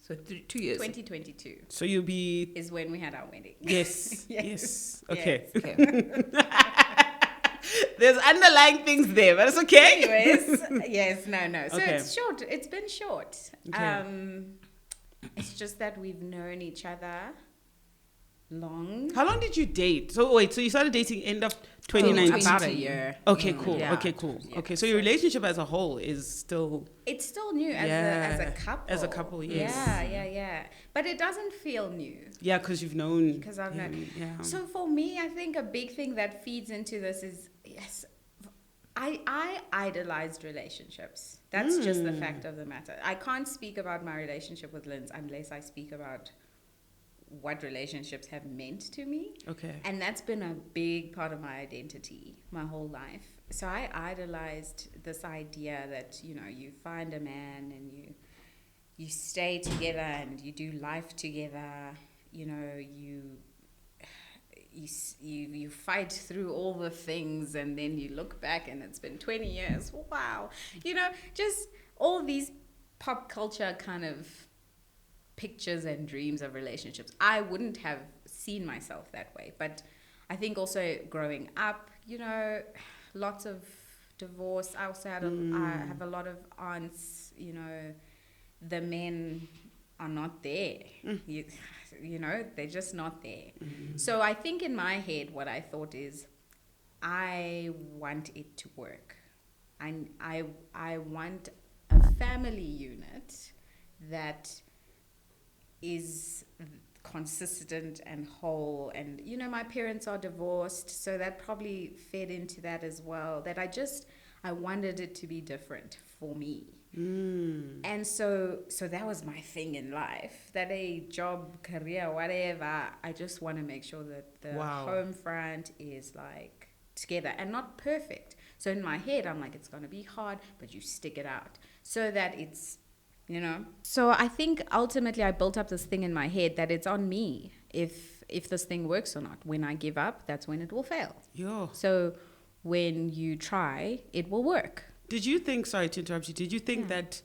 So 2 years. 2022. So you'll be... is when we had our wedding. Yes. Yes. Okay. Yes. Okay. There's underlying things there, but it's okay. Anyways, yes, no. So Okay. it's short. It's been short. Okay. It's just that we've known each other long. How long did you date? So wait, so you started dating end of 2019? About a year. Okay, cool. Yeah. Okay, cool. Yeah. Okay, so your relationship as a whole is still... It's still new as a couple. As a couple, yes. Yeah. But it doesn't feel new. Yeah, because you've known... Because I've known. Yeah. So for me, I think a big thing that feeds into this is, yes, I idolized relationships. That's just the fact of the matter. I can't speak about my relationship with Linz unless I speak about what relationships have meant to me. Okay. And that's been a big part of my identity my whole life. So I idolized this idea that, you find a man and you stay together and you do life together, you fight through all the things, and then you look back and it's been 20 years. Wow. Just all these pop culture kind of pictures and dreams of relationships. I wouldn't have seen myself that way. But I think also growing up, lots of divorce. I also I have a lot of aunts, the men are not there. They're just not there. So I think in my head, what I thought is, I want it to work. I want a family unit that is consistent and whole. And, you know, my parents are divorced, so that probably fed into that as well, that I wanted it to be different for me. And so that was my thing in life, that a job, career, whatever, I just want to make sure that the home front is like together and not perfect. So in my head, I'm like, it's going to be hard, but you stick it out so that it's, you know. So I think ultimately I built up this thing in my head that it's on me if this thing works or not. When I give up, that's when it will fail. So when you try, it will work. Did you think, sorry to interrupt you, did you think that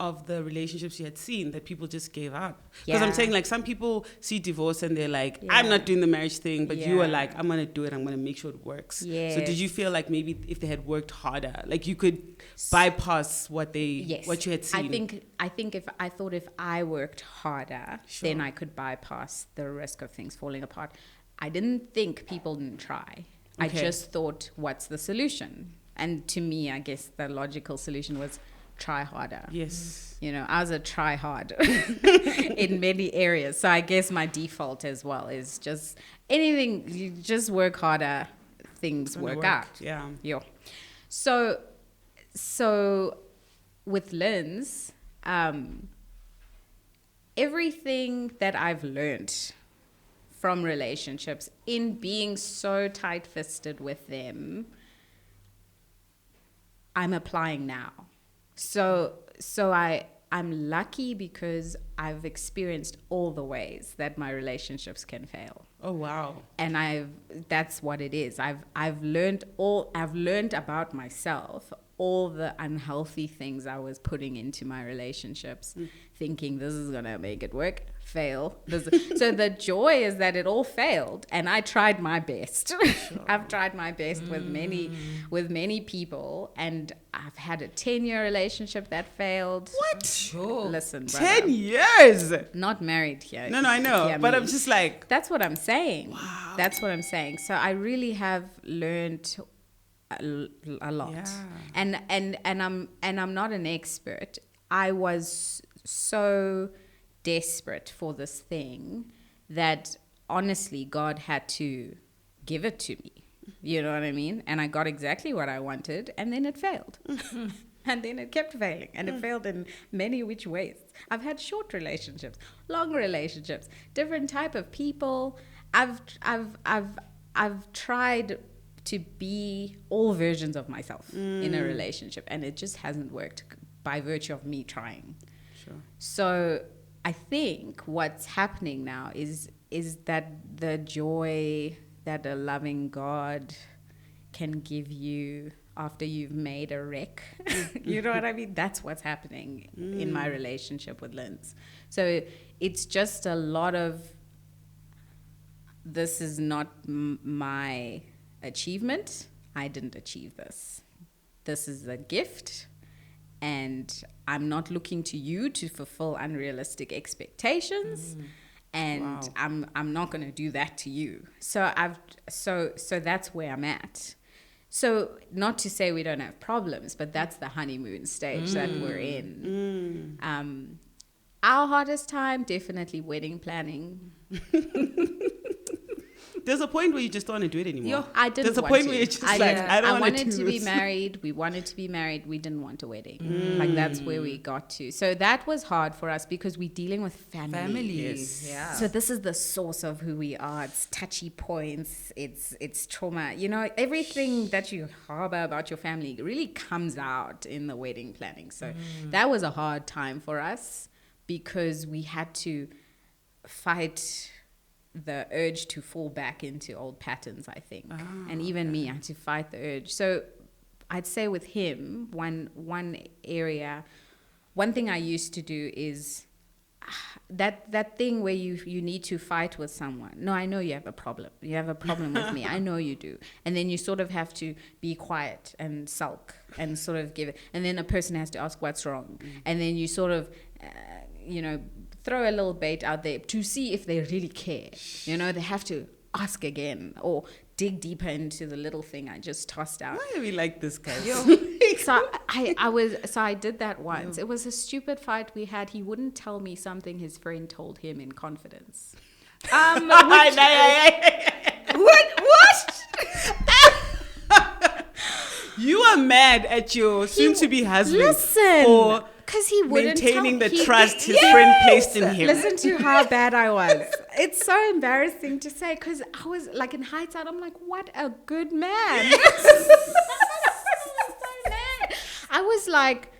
of the relationships you had seen that people just gave up? Because I'm saying, like, some people see divorce and they're like, I'm not doing the marriage thing, but you were like, I'm going to do it, I'm going to make sure it works. So did you feel like maybe if they had worked harder, like you could bypass what you had seen? I think if I worked harder, then I could bypass the risk of things falling apart. I didn't think people didn't try. I just thought, what's the solution? And to me, I guess the logical solution was try harder. Yes. You know, I was a try hard in many areas. So I guess my default as well is just anything, you just work harder, things work out. Yeah. So with Lynn's, everything that I've learned from relationships in being so tight-fisted with them, I'm applying now. So I'm lucky because I've experienced all the ways that my relationships can fail. Oh wow. And that's what it is. I've learned about myself, all the unhealthy things I was putting into my relationships, thinking this is gonna make it work, fail. So the joy is that it all failed, and I tried my best. I've tried my best with many people, and I've had a 10-year relationship that failed. What? Sure. Listen, brother, 10 years. Not married here. No, I know, but I'm just like. That's what I'm saying. Wow. That's what I'm saying. So I really have learned a lot, and I'm not an expert. I was so desperate for this thing that honestly God had to give it to me, you know what I mean? And I got exactly what I wanted, and then it failed. And then it kept failing, and it failed in many which ways. I've had short relationships, long relationships, different type of people. I've tried to be all versions of myself in a relationship, and it just hasn't worked by virtue of me trying. Sure. So I think what's happening now is that the joy that a loving God can give you after you've made a wreck, you know what I mean? That's what's happening in my relationship with Lynn's. So it's just a lot of, this is not my achievement. I didn't achieve this. This is a gift, and I'm not looking to you to fulfill unrealistic expectations. And I'm not going to do that to you. So that's where I'm at. So not to say we don't have problems, but that's the honeymoon stage that we're in. Our hardest time, definitely wedding planning. There's a point where you just don't want to do it anymore. I didn't. There's a point where you're just I wanted to be married. We wanted to be married. We didn't want a wedding. Like that's where we got to. So that was hard for us because we're dealing with families. Yeah. So this is the source of who we are. It's touchy points. It's trauma. You know, everything that you harbor about your family really comes out in the wedding planning. So that was a hard time for us because we had to fight the urge to fall back into old patterns, I think. And even me, I had to fight the urge. So I'd say with him, one thing I used to do is that thing where you need to fight with someone. No, I know you have a problem. You have a problem with me. I know you do. And then you sort of have to be quiet and sulk and sort of give it. And then a person has to ask what's wrong. And then you sort of, throw a little bait out there to see if they really care. You know, they have to ask again or dig deeper into the little thing I just tossed out. Why do we like this guy? So I did that once. It was a stupid fight we had. He wouldn't tell me something his friend told him in confidence. What? You are mad at your soon-to-be husband for because he wouldn't maintaining the trust his friend placed in him. Listen to how bad I was. It's so embarrassing to say because I was like, in hindsight, I'm like, what a good man. I was like,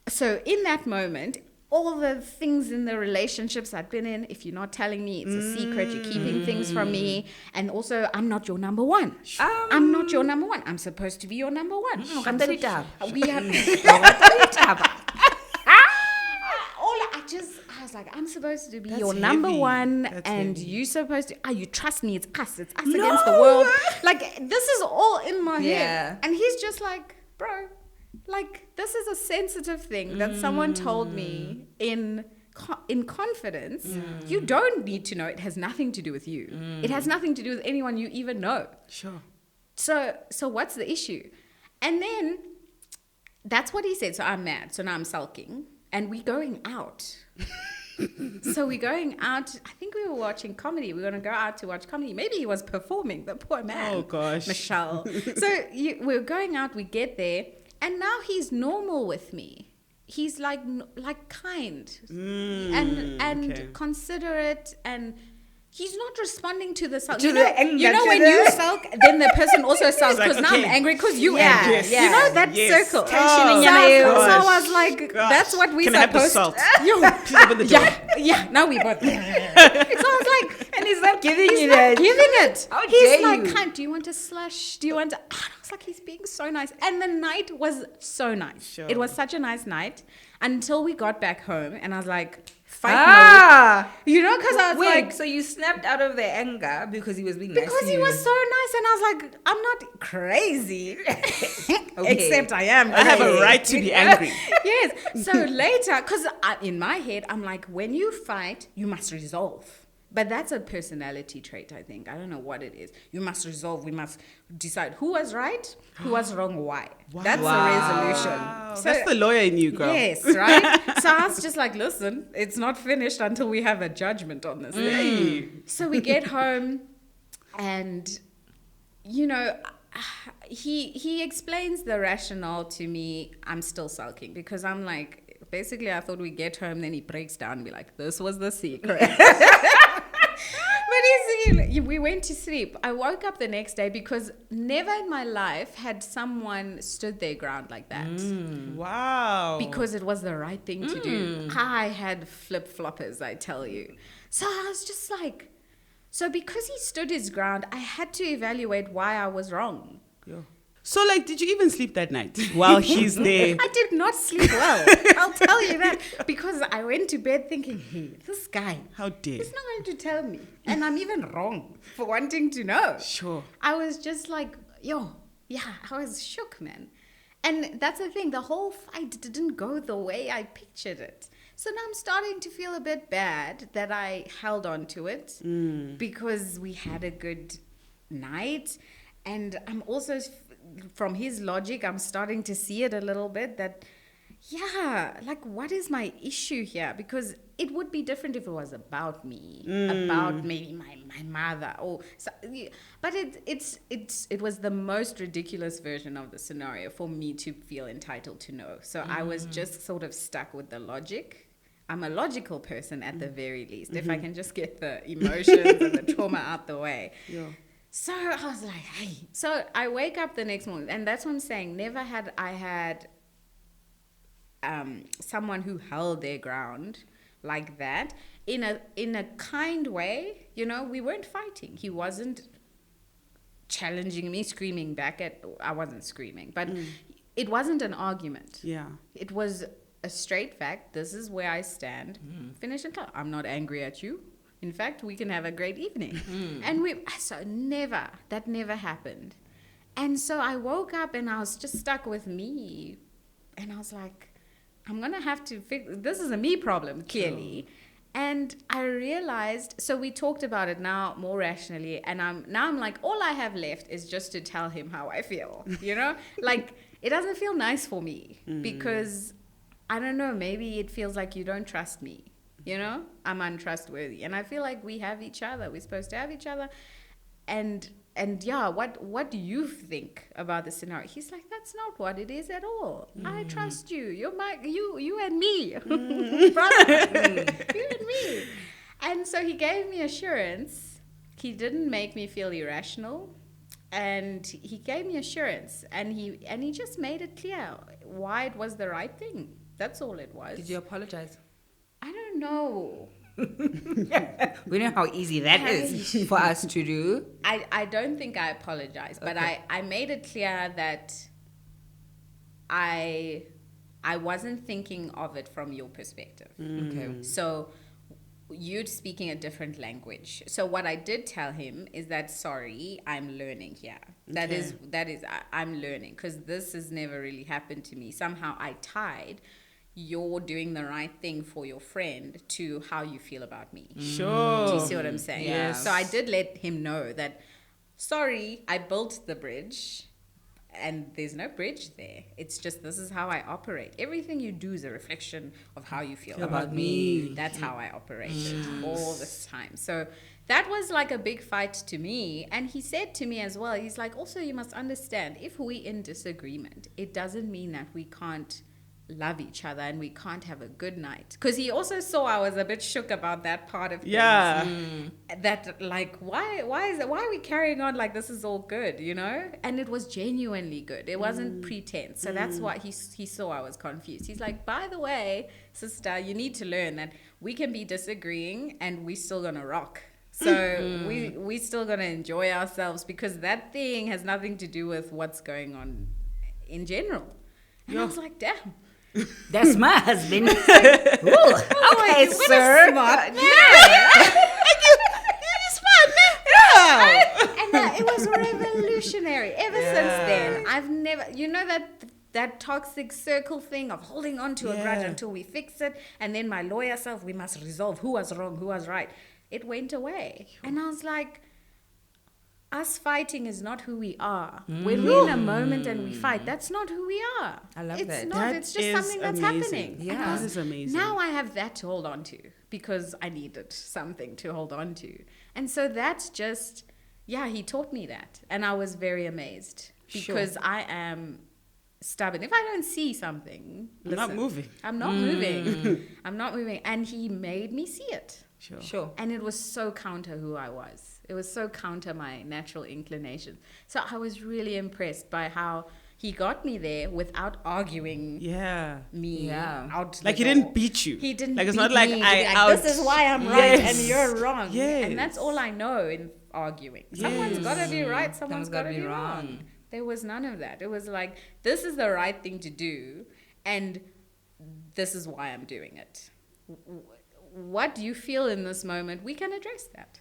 so in that moment, all the things in the relationships I'd been in, if you're not telling me, it's a secret, you're keeping things from me. And also, I'm not your number one. I'm not your number one. I'm supposed to be your number one. I was like, I'm supposed to be your number one. That's and heavy. You supposed to, you trust me, it's us against the world. Like, this is all in my head. And he's just like, bro, like, this is a sensitive thing that someone told me in confidence. You don't need to know. It has nothing to do with you. It has nothing to do with anyone you even know. Sure. So what's the issue? And then that's what he said. So I'm mad. So now I'm sulking. And we're going out. So we're going out. I think we were watching comedy. We're going to go out to watch comedy. Maybe he was performing, the poor man. Oh, gosh. Michelle. So we're going out. We get there. And now he's normal with me. He's like kind and considerate, and he's not responding to the sulk. You know when you sulk, then the person also sulks because now I'm angry because you angry. Yes. You know that circle. Tension in your So I was like, that's what we supposed. Can I have the salt? Please open the door. Yeah. Now we both. So I was like, and he's not giving he's you not that. giving it. How he's dare like, you? kind. Do you want a slush? Do you want? I was like, he's being so nice, and the night was so nice. Sure. It was such a nice night until we got back home, and I was like, fight mode. You know, because I was like, so you snapped out of the anger because he was being nice because to he you. was so nice, and I was like, I'm not crazy, except I am. I have a right to be angry. Yes. So later, because in my head, I'm like, when you fight, you must resolve. But that's a personality trait, I think. I don't know what it is. You must resolve. We must decide who was right, who was wrong, why. Wow. That's the resolution. So, that's the lawyer in you, girl. Yes, right? So I was just like, listen, it's not finished until we have a judgment on this thing. So we get home and, you know, he explains the rationale to me. I'm still sulking because I'm like, basically I thought we'd get home, then he breaks down and be like, this was the secret. But we went to sleep. I woke up the next day because never in my life had someone stood their ground like that. Wow. Because it was the right thing to do. I had flip-floppers, I tell you. So I was just like, so because he stood his ground, I had to evaluate why I was wrong. Yeah. So, like, did you even sleep that night while he's there? I did not sleep well. I'll tell you that. Because I went to bed thinking, hey, this guy. How dare. He's not going to tell me. And I'm even wrong for wanting to know. Sure. I was just like, I was shook, man. And that's the thing. The whole fight didn't go the way I pictured it. So now I'm starting to feel a bit bad that I held on to it because we had a good night. And I'm also... from his logic, I'm starting to see it a little bit that, like, what is my issue here? Because it would be different if it was about me, about maybe my mother, or so, but it was the most ridiculous version of the scenario for me to feel entitled to know. So I was just sort of stuck with the logic. I'm a logical person at the very least, if I can just get the emotions and the trauma out the way. Yeah. So I was like, hey. So I wake up the next morning, and that's what I'm saying. Never had I had someone who held their ground like that in a kind way. You know, we weren't fighting. He wasn't challenging me, screaming back at. I wasn't screaming, but it wasn't an argument. Yeah, it was a straight fact. This is where I stand. Finish it. I'm not angry at you. In fact, we can have a great evening. And that never happened. And so I woke up and I was just stuck with me. And I was like, I'm going to have to fix, this is a me problem, clearly. And I realized, so we talked about it now more rationally. And I'm like, all I have left is just to tell him how I feel, you know? Like, it doesn't feel nice for me because, I don't know, maybe it feels like you don't trust me. You know, I'm untrustworthy. And I feel like we have each other. We're supposed to have each other. And yeah, what do you think about the scenario? He's like, that's not what it is at all. I trust you. You're you and me. Brother. You and me. And so he gave me assurance. He didn't make me feel irrational. And he gave me assurance. And he just made it clear why it was the right thing. That's all it was. Did you apologize? I don't know. We know how easy that is for us to do. I don't think I apologized, but I made it clear that I wasn't thinking of it from your perspective. Okay. So you're speaking a different language. So what I did tell him is that, sorry, I'm learning here. That is I'm learning, because this has never really happened to me. Somehow I tied you're doing the right thing for your friend to how you feel about me. Sure. Do you see what I'm saying? Yes. So I did let him know that, sorry, I built the bridge and there's no bridge there. It's just, this is how I operate. Everything you do is a reflection of how you feel about me. That's how I operate all this time. So that was like a big fight to me. And he said to me as well, he's like, also, you must understand, if we're in disagreement, it doesn't mean that we can't love each other and we can't have a good night. Because he also saw I was a bit shook about that part of things. Yeah. That, like, why are we carrying on like this is all good, you know? And it was genuinely good. It wasn't pretense. So that's why he saw I was confused. He's like, by the way, sister, you need to learn that we can be disagreeing and we're still gonna rock. So we still gonna enjoy ourselves, because that thing has nothing to do with what's going on in general. And I was like, damn. That's my husband. Okay, sir. Smart. And it was revolutionary. Ever since then, I've never, you know, that toxic circle thing of holding on to a grudge until we fix it, and then my lawyer self, we must resolve who was wrong, who was right. It went away. And I was like, us fighting is not who we are. When we're in a moment and we fight, that's not who we are. I love it's that. Not, it's just something that's happening. Yeah, that is amazing. Now I have that to hold on to, because I needed something to hold on to. And so that's just, he taught me that. And I was very amazed, because I am stubborn. If I don't see something, I'm not moving. I'm not moving. I'm not moving. And he made me see it. Sure. And it was so counter who I was. It was so counter my natural inclination. So I was really impressed by how he got me there without arguing me out. Like, he didn't beat you. He didn't like, it's beat not like me. This is why I'm right and you're wrong. Yes. And that's all I know in arguing. Someone's got to be right, someone's got to be wrong. There was none of that. It was like, this is the right thing to do, and this is why I'm doing it. What do you feel in this moment? We can address that.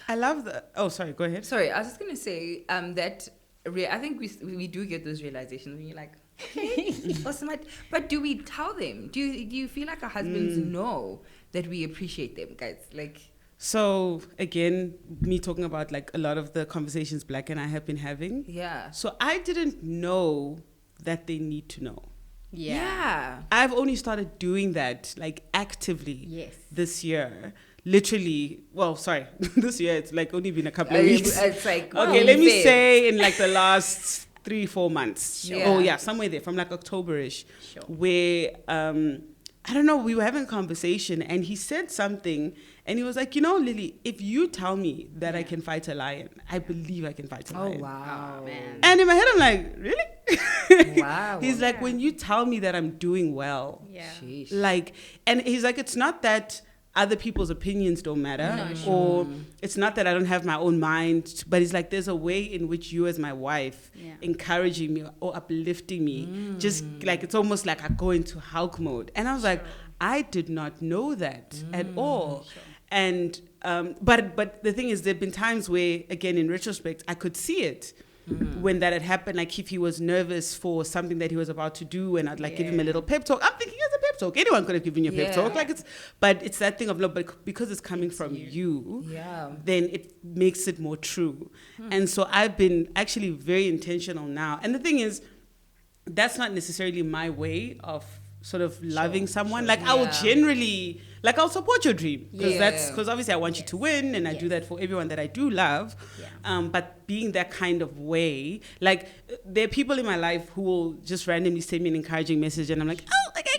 I love that. Oh, sorry, go ahead. Sorry, I was just going to say that I think we do get those realizations when you're like, hey, awesome. But do we tell them? Do you feel like our husbands know that we appreciate them, guys? Like, so again, me talking about like a lot of the conversations Black and I have been having. Yeah. So I didn't know that they need to know. Yeah. I've only started doing that like actively this year. Literally, this year it's like only been a couple of weeks. It's like, okay, let me say in like the last 3-4 months. Sure. Oh yeah, somewhere there, from like October-ish, where I don't know, we were having a conversation and he said something and he was like, you know, Lily, if you tell me that I can fight a lion, I believe I can fight a lion. Oh wow, man. And in my head I'm like, really? Wow. He's like, when you tell me that I'm doing well, Sheesh. like, and he's like, it's not that other people's opinions don't matter, or it's not that I don't have my own mind, but it's like there's a way in which you as my wife encouraging me or uplifting me, just like it's almost like I go into Hulk mode. And I was like, I did not know that at all. And but the thing is, there have been times where, again, in retrospect, I could see it. When that had happened, like if he was nervous for something that he was about to do, and I'd like give him a little pep talk. I'm thinking it's a pep talk. Anyone could have given you a pep talk. Like but it's that thing of no, but because it's coming from you, then it makes it more true. And so I've been actually very intentional now. And the thing is, that's not necessarily my way of sort of loving someone. Like I will generally, like I'll support your dream because obviously I want you to win, and I do that for everyone that I do love. But being that kind of way, like there are people in my life who will just randomly send me an encouraging message, and I'm like, oh, like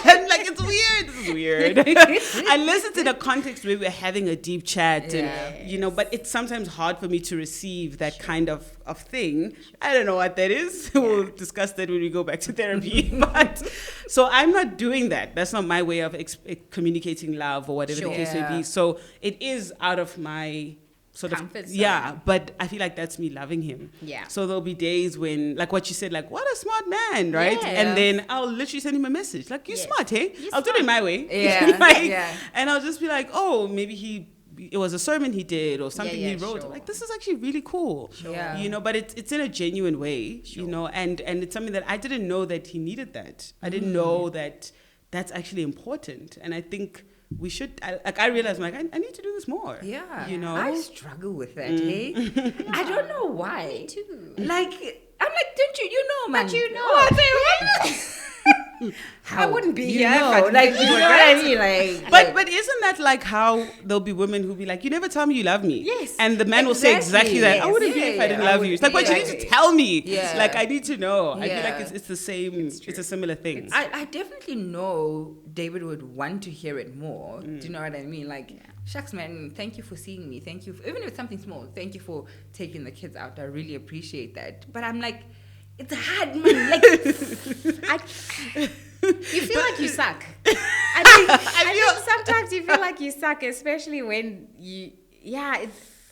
and like it's weird. This is weird. Unless it's in a context where we're having a deep chat, and you know, but it's sometimes hard for me to receive that kind of thing. I don't know what that is. We'll discuss that when we go back to therapy. But so I'm not doing that. That's not my way of communicating love or whatever the case may be. So it is out of my sort of comfort zone. But I feel like that's me loving him. Yeah. So there'll be days when, like what you said, like, what a smart man, right? Yeah. And then I'll literally send him a message like, you smart, hey? I'll do it in my way. And I'll just be like, oh, maybe it was a sermon he did or something he wrote. Sure. Like, this is actually really cool. Sure. You know, but it's in a genuine way, you know, and it's something that I didn't know that he needed that. I didn't know that that's actually important. And I think we should, I realized, like, I need to do this more. Yeah. You know? I struggle with that, hey? I don't know why. Me too. Like, I'm like, don't you know, man? But you know. Oh, I wouldn't be here. Know, like, you know what I mean? Like, but isn't that like how there'll be women who'll be like, you never tell me you love me? Yes. And the man will say exactly that. Yes. I wouldn't be if I didn't love you. It's like, but you need to tell me. Yeah. Like, I need to know. I feel Yeah. like it's the same. It's a similar thing. I definitely know David would want to hear it more. Do you know what I mean? like, shucks, man, thank you for seeing me. Thank you even if it's something small, thank you for taking the kids out. I really appreciate that. But I'm like, it's hard, man. Like, you feel like you suck. I think sometimes you feel like you suck, especially when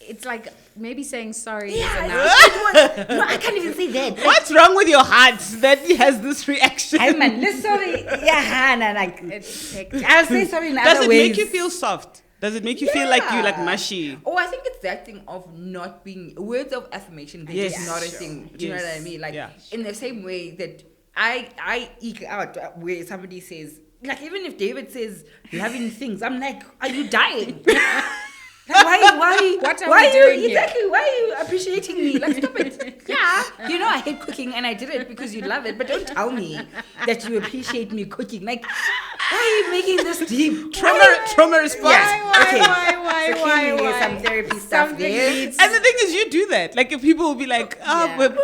it's like maybe saying sorry is enough. No, I can't even say that. What's wrong with your heart that he has this reaction? I'm man, sorry. Yeah, Hannah, like, I'll say sorry in Does other it ways. make you feel soft? Does it make you feel like you like mushy? Oh, I think it's that thing of not being words of affirmation. They're just not a thing. Do you know what I mean? Like, in the same way that I eke out where somebody says, like, even if David says loving things, I'm like, are you dying? Why? What are we doing here? Exactly. Why are you appreciating me? Like, stop it. Yeah. You know, I hate cooking and I did it because you love it, but don't tell me that you appreciate me cooking. Like, why are you making this deep trauma response? Why? Some therapy stuff there. And the thing is, you do that. Like, if people will be like,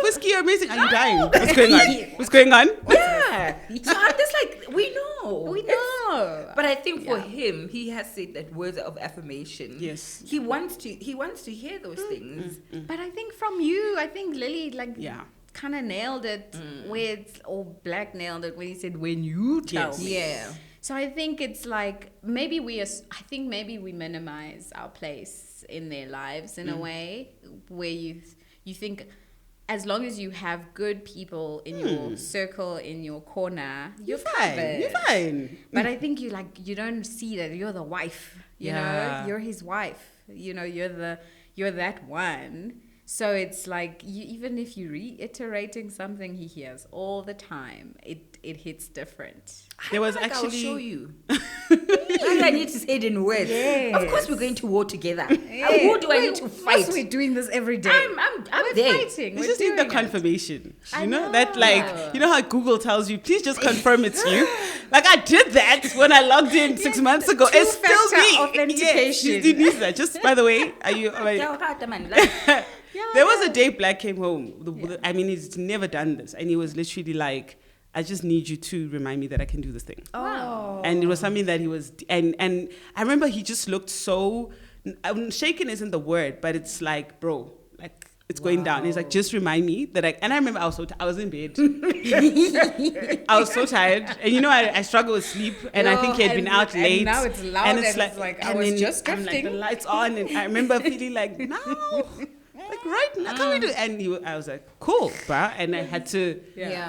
whiskey, you're amazing. Are you dying? What's going on? What's going on? Yeah. So I'm just like, we know. But I think for him, he has said that words of affirmation. Yes. He wants to hear those things. But I think from you, Lily, like, kind of nailed it where it's, or Black nailed it when he said, when you tell me. Yeah. So I think it's like, maybe we minimize our place in their lives in a way where you think, as long as you have good people in your circle, in your corner, you're fine. You're fine. But I think you don't see that you're the wife. You know, you're his wife. You know, you're that one. So it's like, even if you're reiterating something he hears all the time, it hits different. There was I'll actually... show you. I need to say it in words. Yes. Of course, we're going to war together. Yes. Who do I need to fight? We're doing this every day. I'm there. Fighting. You just need the confirmation. You know that, like, you know how Google tells you, please just confirm it's you. Like, I did that when I logged in 6 months ago. It's still me. Authentication. Yes, you need that. Just by the way, are you? There was a day Black came home. I mean, he's never done this, and he was literally like, I just need you to remind me that I can do this thing. Oh. And it was something that he was, and I remember he just looked so, shaken isn't the word, but it's like, bro, like, it's going down. He's like, just remind me that and I remember I was in bed. I was so tired. And you know, I struggle with sleep, and I think he had been out late. And now it's loud, and it's like I was just drifting. I'm like, the lights on, and I remember feeling like, no. Like, right now, can we do? And I was like, cool, bruh. And I had to,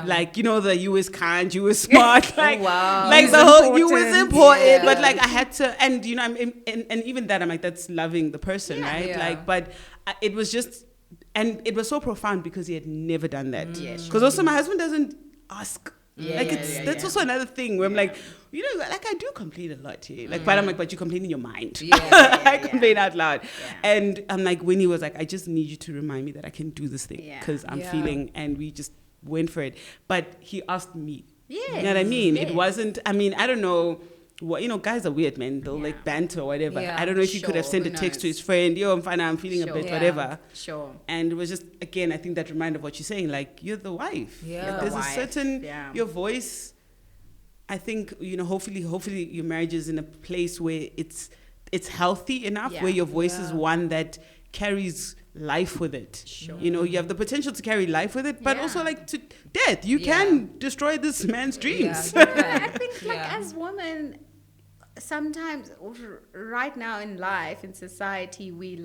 like, you know, the you is kind, you is smart, like, like the whole you is important. But like, I had to, and you know, and even that, I'm like, that's loving the person, right? Yeah. Like, but it was just, and it was so profound because he had never done that. Because also my husband doesn't ask. That's also another thing where I'm like, you know, like, I do complain a lot here. Like, but I'm like, but you complain in your mind. I complain out loud. And I'm like, when he was like, I just need you to remind me that I can do this thing because I'm feeling, and we just went for it. But he asked me Yeah. You know what I mean? Yes. It wasn't, I mean, I don't know. What, guys are weird, man. They'll like banter or whatever. Yeah. I don't know if he could have sent a text to his friend, yo, I'm fine, I'm feeling a bit, whatever. Sure. And it was just, again, I think that reminded of what you're saying, like, you're the wife. Yeah. Like, there's The a wife. certain, Yeah. your voice, I think, hopefully your marriage is in a place where it's healthy enough, where your voice is one that carries life with it. Sure. You have the potential to carry life with it, but also like to death. You Yeah. can destroy this man's dreams. I think like as women, sometimes right now in life, in society, we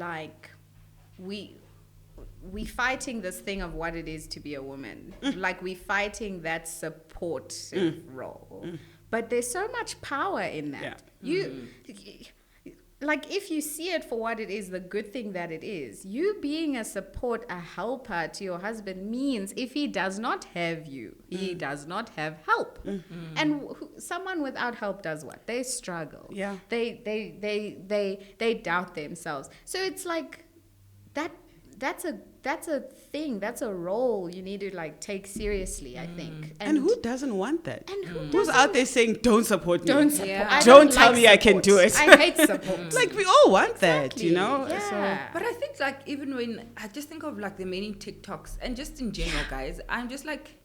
fighting this thing of what it is to be a woman. Like we fighting that supportive role. But there's so much power in that. Yeah. Like if you see it for what it is, the good thing that it is, you being a support, a helper to your husband means if he does not have you, he does not have help. And someone without help does what? They struggle. Yeah. They doubt themselves. So it's like that's a thing, that's a role you need to like take seriously, I think. And who doesn't want that? And who Who's out there saying, don't support me? don't support? Yeah. I Don't tell like me I can support. do it. I hate support. Like we all want that, Yeah. So, But I think like even when I just think of like the many TikToks and just in general, guys, I'm just like,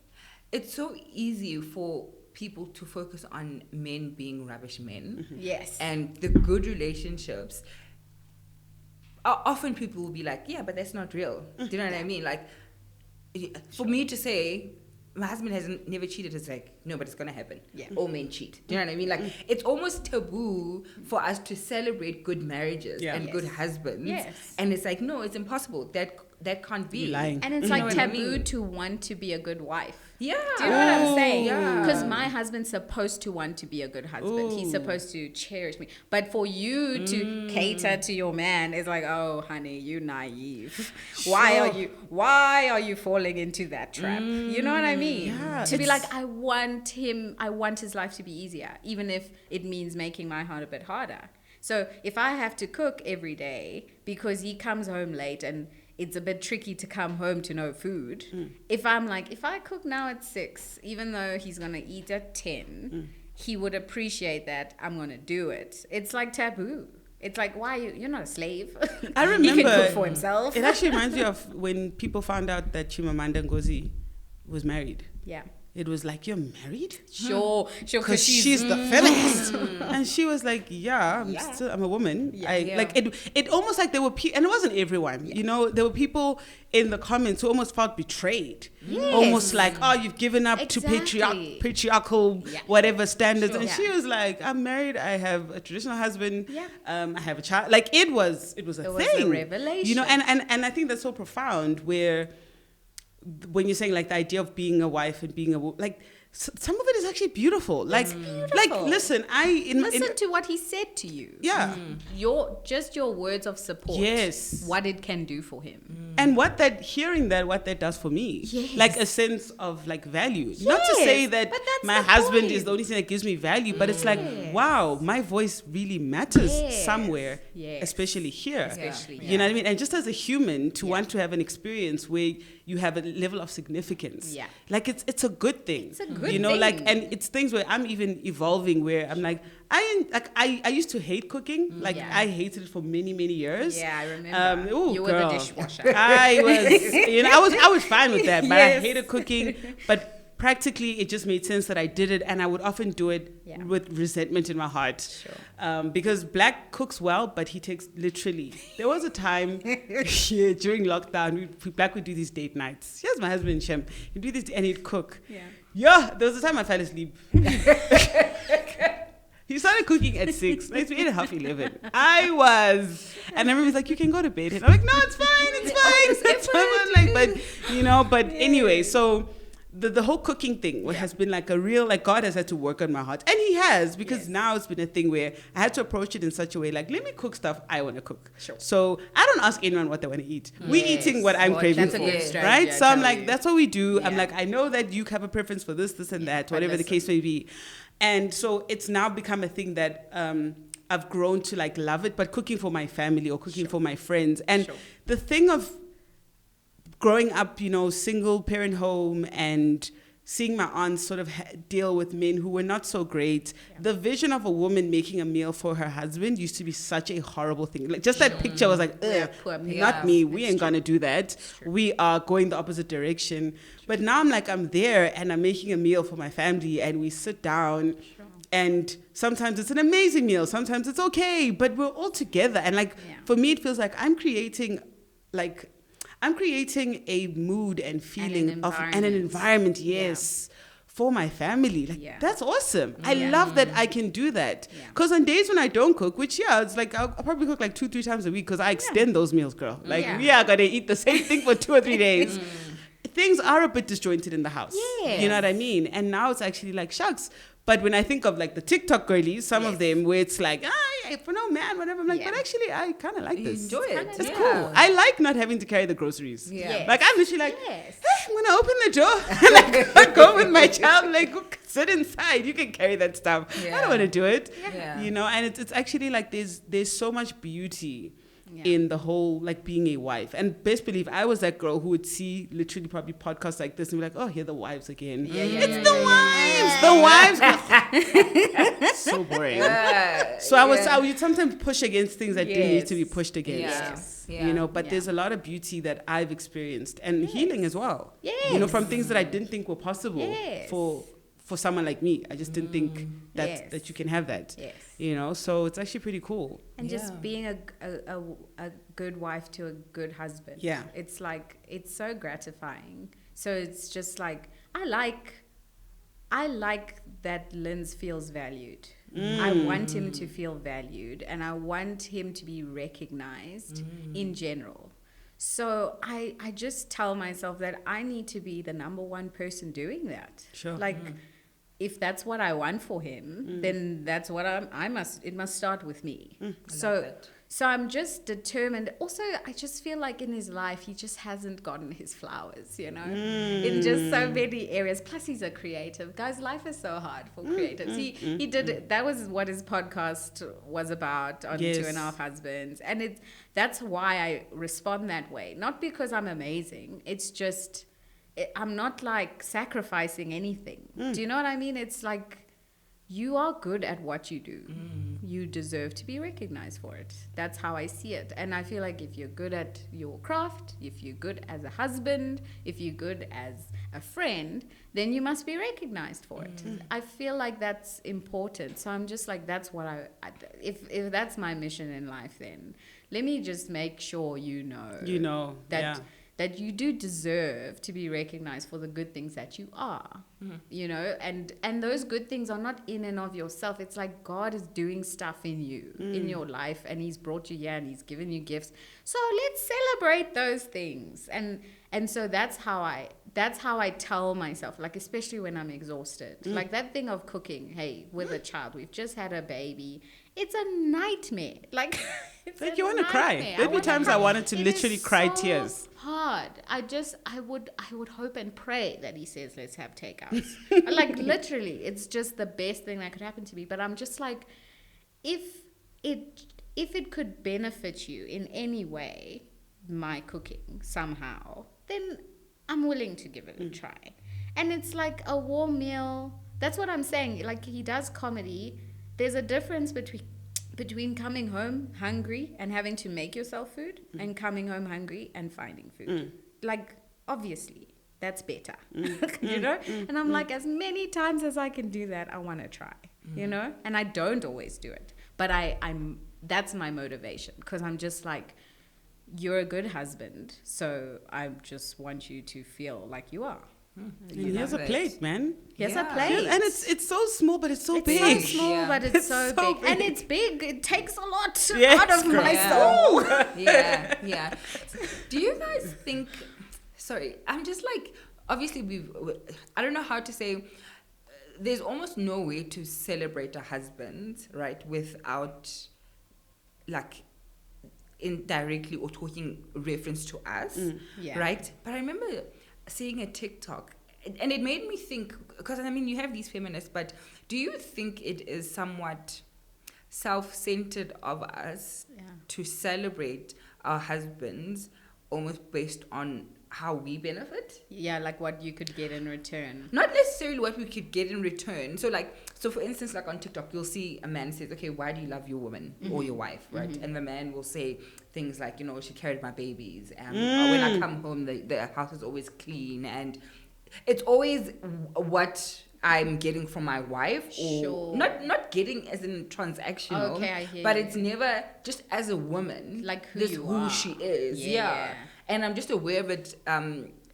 it's so easy for people to focus on men being rubbish men. Yes. And the good relationships. Often people will be like, yeah, but that's not real. Do you know what I mean? Like, for me to say, my husband has never cheated, it's like, no, but it's going to happen. Yeah. All men cheat. Do you know what I mean? Like, it's almost taboo for us to celebrate good marriages and good husbands. Yes. And it's like, no, it's impossible. That can't be. You're lying. And it's You know like what I taboo mean? to want to be a good wife. Yeah. Do you know what I'm saying? Yeah. Because my husband's supposed to want to be a good husband. He's supposed to cherish me. But for you to cater to your man is like, oh, honey, you naive. Why are you falling into that trap? You know what I mean? Yeah, To be like, I want his life to be easier, even if it means making my heart a bit harder. So if I have to cook every day because he comes home late and it's a bit tricky to come home to no food. If I'm like, if I cook now at 6, even though he's going to eat at 10, he would appreciate that I'm going to do it. It's like taboo. It's like, why you're not a slave. I remember he can cook for himself. It actually reminds me of when people found out that Chimamanda Ngozi was married. Yeah. It was like, you're married? Sure. Because she's the feminist. And she was like, I'm a woman. Like it almost like there were people, and it wasn't everyone, there were people in the comments who almost felt betrayed. Yes. Almost like, oh, you've given up to patriarchal whatever standards. And she was like, I'm married, I have a traditional husband, I have a child. Like it was a thing. was a revelation. And I think that's so profound where when you're saying like the idea of being a wife and being like some of it is actually beautiful. Like, listen, listen to what he said to you. Yeah. Your words of support. Yes. What it can do for him. And what that does for me. Yes. Like a sense of like value. Yes, Not to say that but that's my the husband point. is the only thing that gives me value, but it's like, wow, my voice really matters somewhere, especially here. You know what I mean? And just as a human, to want to have an experience where you have a level of significance. Yeah. Like it's a good thing. It's a good thing. thing. And it's things where I'm even evolving where I'm like, I used to hate cooking. Like I hated it for many, many years. Yeah, I remember. You were the dishwasher. I was fine with that, but I hated cooking. But practically, it just made sense that I did it, and I would often do it with resentment in my heart. Sure. Because Black cooks well, but he takes literally. There was a time during lockdown, Black would do these date nights. Here's my husband, Shem. He'd do this, and he'd cook. Yeah, there was a time I fell asleep. He started cooking at 6. Like, we ate at 11:30. And I remember he's like, you can go to bed. And I'm like, no, it's fine. It's fine. But anyway, so the whole cooking thing has been like a real, like God has had to work on my heart. And he has, because now it's been a thing where I had to approach it in such a way, like, let me cook stuff I want to cook. Sure. So I don't ask anyone what they want to eat. We're eating what I'm craving for. That's a good strategy, right? So I'm like, you. that's what we do. I'm like, I know that you have a preference for this and that, whatever the case may be. And so it's now become a thing that I've grown to like love it, but cooking for my family or cooking for my friends. And the thing of growing up, single parent home and seeing my aunts sort of deal with men who were not so great. Yeah. The vision of a woman making a meal for her husband used to be such a horrible thing. Like just that picture was like, not me. We ain't gonna do that. We are going the opposite direction. But now I'm like, I'm there and I'm making a meal for my family and we sit down. And sometimes it's an amazing meal. Sometimes it's okay, but we're all together. And like, for me, it feels like I'm creating a mood and feeling and an environment, for my family. Like, that's awesome. I love that I can do that. Because on days when I don't cook, which, it's like, I'll probably cook like 2-3 times a week because I extend those meals, girl. Like, we are going to eat the same thing for 2 or 3 days. Things are a bit disjointed in the house. You know what I mean? And now it's actually like, shucks. But when I think of like the TikTok girlies, some of them where it's like, for no man, whatever. I'm like, but actually, I kind of like this. Enjoy it. It's cool. I like not having to carry the groceries. Like I'm literally like, I'm gonna open the door and like go with my child, like sit inside. You can carry that stuff. I don't want to do it. You know, and it's actually like there's so much beauty in the whole like being a wife. And best believe I was that girl who would see literally probably podcasts like this and be like, oh, here are the wives again. The wives. So boring. So I would sometimes push against things that didn't need to be pushed against. You know, but there's a lot of beauty that I've experienced and healing as well. You know, from things that I didn't think were possible for someone like me. I just didn't think that you can have that. You know, so it's actually pretty cool. And just being a good wife to a good husband. It's like, it's so gratifying. So it's just like, I like that Linz feels valued. I want him to feel valued and I want him to be recognized in general. So I just tell myself that I need to be the number one person doing that. Like, if that's what I want for him, then that's what it must start with me. So I'm just determined. Also, I just feel like in his life, he just hasn't gotten his flowers, you know, in just so many areas. Plus, he's a creative. Guys, life is so hard for creatives. He did it. That was what his podcast was about on 2.5 Husbands. And that's why I respond that way. Not because I'm amazing. It's just, I'm not like sacrificing anything. Do you know what I mean? It's like, you are good at what you do. You deserve to be recognized for it. That's how I see it. And I feel like if you're good at your craft, if you're good as a husband, if you're good as a friend, then you must be recognized for it. I feel like that's important. So I'm just like, that's what if that's my mission in life, then let me just make sure you know that you do deserve to be recognized for the good things that you are, you know, and those good things are not in and of yourself. It's like God is doing stuff in you, in your life, and he's brought you here and he's given you gifts. So let's celebrate those things. And so that's how I tell myself, like, especially when I'm exhausted, like that thing of cooking, hey, with a child, we've just had a baby. It's a nightmare. Like, like you want to cry. There'd be times I wanted to literally cry tears. Hard. I would hope and pray that he says, let's have takeouts. Like, literally, it's just the best thing that could happen to me. But I'm just like, if it could benefit you in any way, my cooking somehow, then I'm willing to give it a try. And it's like a warm meal. That's what I'm saying. Like, he does comedy. There's a difference between coming home hungry and having to make yourself food and coming home hungry and finding food. Like, obviously, that's better, you know? And I'm like, as many times as I can do that, I want to try, you know? And I don't always do it. But that's my motivation, because I'm just like, you're a good husband, so I just want you to feel like you are. And here's a plate, man. Here's a plate. And it's so small, but it's so big. It's so small, but it's so big. And it's big. It takes a lot out of my soul. Yeah. Do you guys think... Sorry, I'm just like... Obviously, I don't know how to say... There's almost no way to celebrate a husband, right, without, like, indirectly or talking reference to us, right? But I remember... seeing a TikTok, and it made me think, because I mean, you have these feminists, but do you think it is somewhat self-centered of us to celebrate our husbands almost based on how we benefit. Yeah, like what you could get in return. Not necessarily what we could get in return. So for instance, like on TikTok, you'll see a man says, okay, why do you love your woman or your wife, right? And the man will say things like, you know, she carried my babies. Or when I come home, the house is always clean. And it's always what I'm getting from my wife, or not getting as in transactional. Okay, I hear but you. it's never just as a woman, like who she is. Yeah. And I'm just aware of it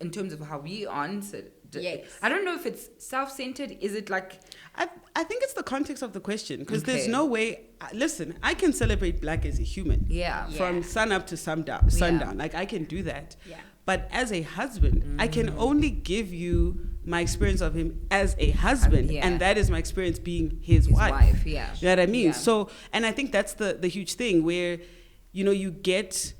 in terms of how we answered. Yes. I don't know if it's self-centered. Is it like... I think it's the context of the question, because there's no way... Listen, I can celebrate Black as a human. Yeah. From sun up to sundown. Like, I can do that. Yeah. But as a husband, I can only give you my experience of him as a husband. And that is my experience being his wife. Yeah. You know what I mean? Yeah. So, and I think that's the huge thing where, you know, you get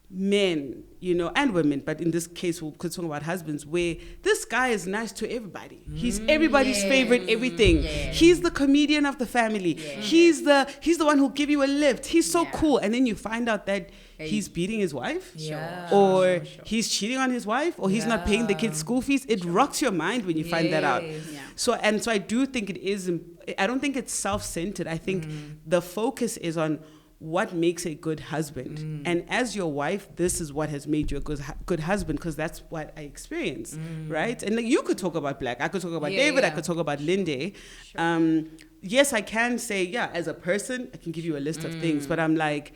men, you know, and women, but in this case we'll talk about husbands, where this guy is nice to everybody. He's everybody's favorite everything. He's the comedian of the family. He's the one who'll give you a lift. He's so cool. And then you find out that he's beating his wife, or he's cheating on his wife, or he's not paying the kids' school fees. It rocks your mind when you find that out. So I do think it is, I don't think it's self-centered. I think the focus is on what makes a good husband. And as your wife, this is what has made you a good husband, because that's what I experienced, right? And like, you could talk about Black, I could talk about David, I could talk about Linde. Yes, I can say, as a person, I can give you a list of things, but I'm like,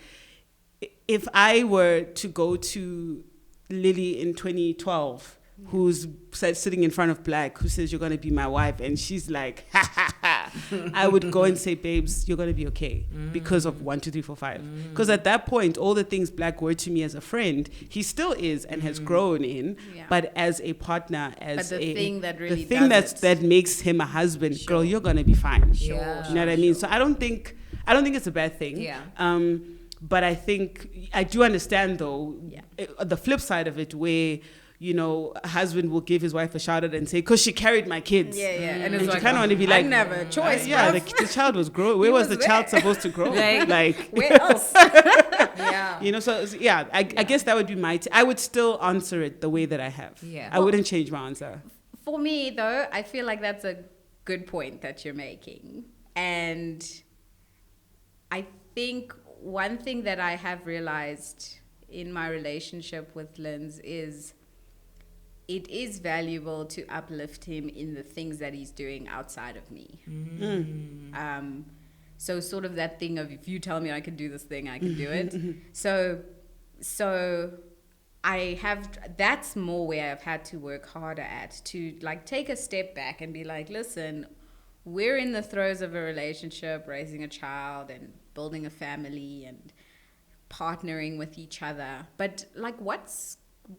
if I were to go to Lily in 2012, who's sitting in front of Black, who says, you're going to be my wife, and she's like, ha, ha, ha, I would go and say, babes, you're going to be okay because of 1, 2, 3, 4, 5. Because at that point, all the things Black were to me as a friend, he still is and has grown in, but as a partner, as but the thing that really that makes him a husband, girl, you're going to be fine. You know what I mean? So I don't think it's a bad thing. But I think I do understand, though, the flip side of it, where, you know, a husband will give his wife a shout out and say, because she carried my kids. And it's you like, kind of want to be like, I never a choice. The child was growing. Where was the child supposed to grow? like where else? You know, so I guess that would be my. I would still answer it the way that I have. I wouldn't change my answer. For me, though, I feel like that's a good point that you're making, and I think one thing that I have realized in my relationship with Linz is it is valuable to uplift him in the things that he's doing outside of me. So sort of that thing of, if you tell me I can do this thing, I can do it. So I have, that's more where I've had to work harder at, to like take a step back and be like, listen, we're in the throes of a relationship, raising a child and building a family and partnering with each other. But like, what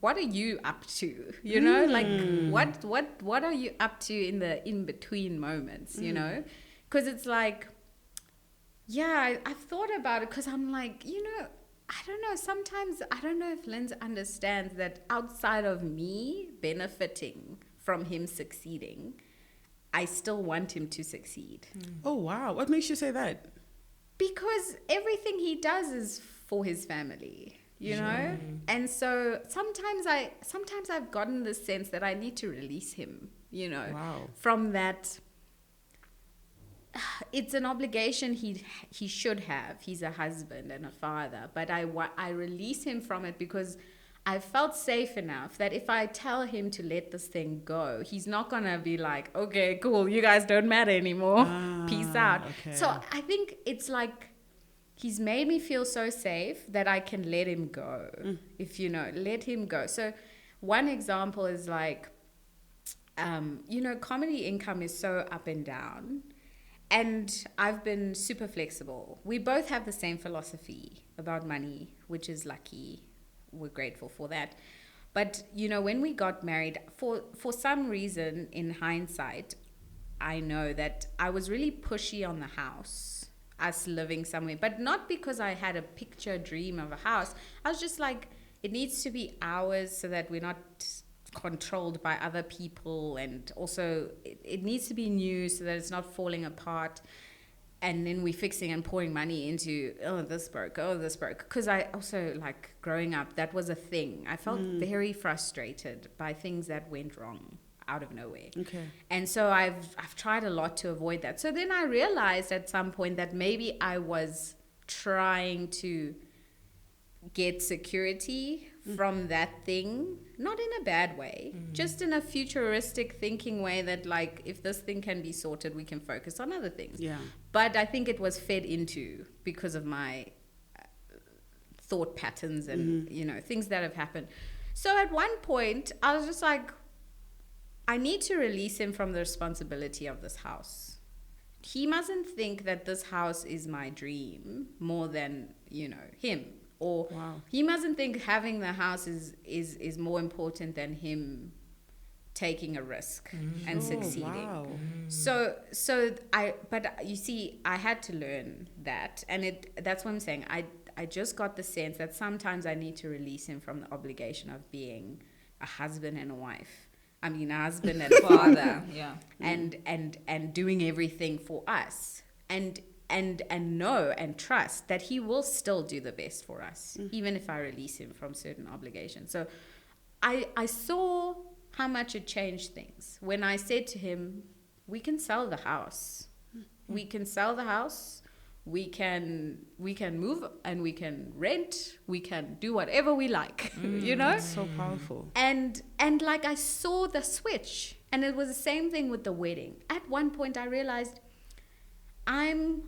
are you up to? You know, like what are you up to in the in-between moments, you know? Because it's like, I've thought about it, because I'm like, you know, I don't know, sometimes I don't know if Linz understands that outside of me benefiting from him succeeding, I still want him to succeed. Oh, wow. What makes you say that? Because everything he does is for his family, you know? And so sometimes I've gotten the sense that I need to release him, you know, from that. It's an obligation he should have. He's a husband and a father, but I release him from it because I felt safe enough that if I tell him to let this thing go, he's not going to be like, okay, cool, you guys don't matter anymore. Peace out. Okay. So I think it's like he's made me feel so safe that I can let him go, let him go. So one example is like, you know, comedy income is so up and down. And I've been super flexible. We both have the same philosophy about money, which is lucky. We're grateful for that. But, you know, when we got married, for some reason, in hindsight, I know that I was really pushy on the house, us living somewhere. But not because I had a picture dream of a house. I was just like, it needs to be ours so that we're not controlled by other people, and also it needs to be new so that it's not falling apart. and then we're fixing and pouring money into, this broke. Because I also, like, growing up, that was a thing. I felt very frustrated by things that went wrong out of nowhere. Okay. And so I've tried a lot to avoid that. So then I realized at some point that maybe I was trying to get security from that thing, not in a bad way, just in a futuristic thinking way that, like, if this thing can be sorted, we can focus on other things. Yeah. But I think it was fed into because of my thought patterns and, things that have happened. So at one point, I was just like, I need to release him from the responsibility of this house. He mustn't think that this house is my dream more than, him. Or he mustn't think having the house is more important than him taking a risk and succeeding. Wow. But you see, I had to learn that, and that's what I'm saying. I just got the sense that sometimes I need to release him from the obligation of being a husband and a wife. I mean, a husband and a father, and doing everything for us, and know and trust that he will still do the best for us, even if I release him from certain obligations. So I saw how much it changed things when I said to him, we can sell the house. We can sell the house. We can move and we can rent. We can do whatever we like, That's so powerful. And like I saw the switch, and it was the same thing with the wedding. At one point I realized I'm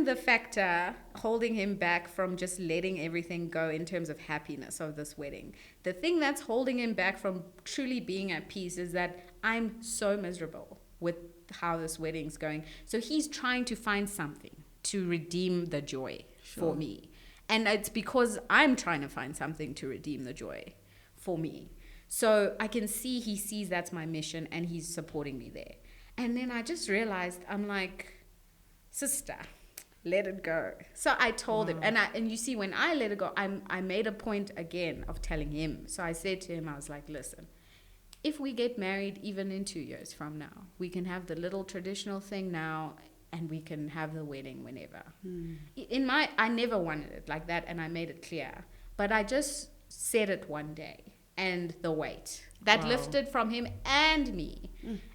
the factor holding him back from just letting everything go in terms of happiness of this wedding. The thing that's holding him back from truly being at peace is that I'm so miserable with how this wedding's going. So he's trying to find something to redeem the joy for me. And it's because I'm trying to find something to redeem the joy for me. So I can see he sees that's my mission and he's supporting me there. And then I just realized, I'm like, sister, let it go. So I told him, and you see, when I let it go, I made a point again of telling him. So I said to him, I was like, listen, if we get married even in 2 years from now, we can have the little traditional thing now, and we can have the wedding whenever. I never wanted it like that, and I made it clear. But I just said it one day, and the weight that lifted from him and me.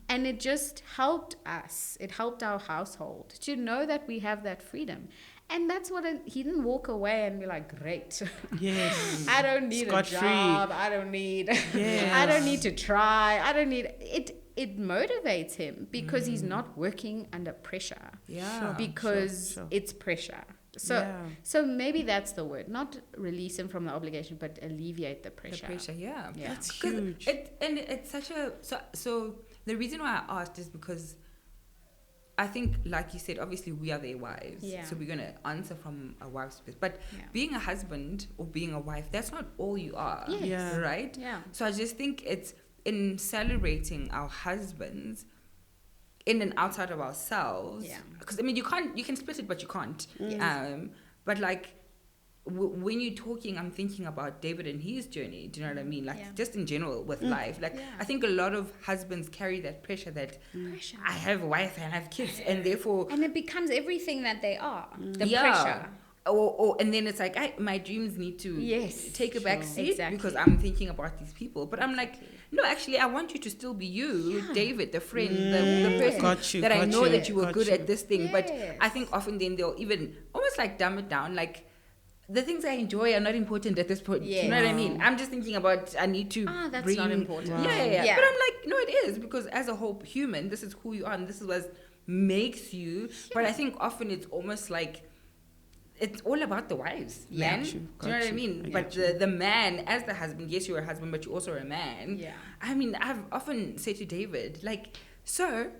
And it just helped us. It helped our household to know that we have that freedom. And that's what he didn't walk away and be like, great. Yes. I don't need a job. I don't need to try. I don't need it. It motivates him because he's not working under pressure. Yeah. Because it's pressure. So maybe that's the word. Not release him from the obligation, but alleviate the pressure. The pressure, yeah. That's huge. It's such a... So the reason why I asked is because I think, like you said, obviously we are their wives. Yeah. So we're going to answer from a wife's perspective. But being a husband or being a wife, that's not all you are. Yes. Yeah. Right? Yeah. So I just think it's in celebrating our husbands in and outside of ourselves. Yeah. Because, I mean, you can split it, but you can't. But like, when you're talking, I'm thinking about David and his journey. Do you know what I mean? Like, just in general with life. Like, I think a lot of husbands carry that pressure that I have a wife and I have kids, and therefore... And it becomes everything that they are. The Yeah. pressure. And then it's like, my dreams need to take a back seat Exactly. because I'm thinking about these people. But I'm like, no, actually, I want you to still be you, David, the friend, the person that I know that you were good at this thing. But I think often then they'll even almost like dumb it down, like, the things I enjoy are not important at this point. You know what I mean? I'm just thinking about, I need to that's not important. Yeah. But I'm like, no, it is, because as a whole human, this is who you are and this is what makes you. But I think often it's almost like, it's all about the wives, man. Do you know what I mean? But the man, as the husband, yes, you're a husband, but you're also a man. Yeah. I mean, I've often said to David, like, sir,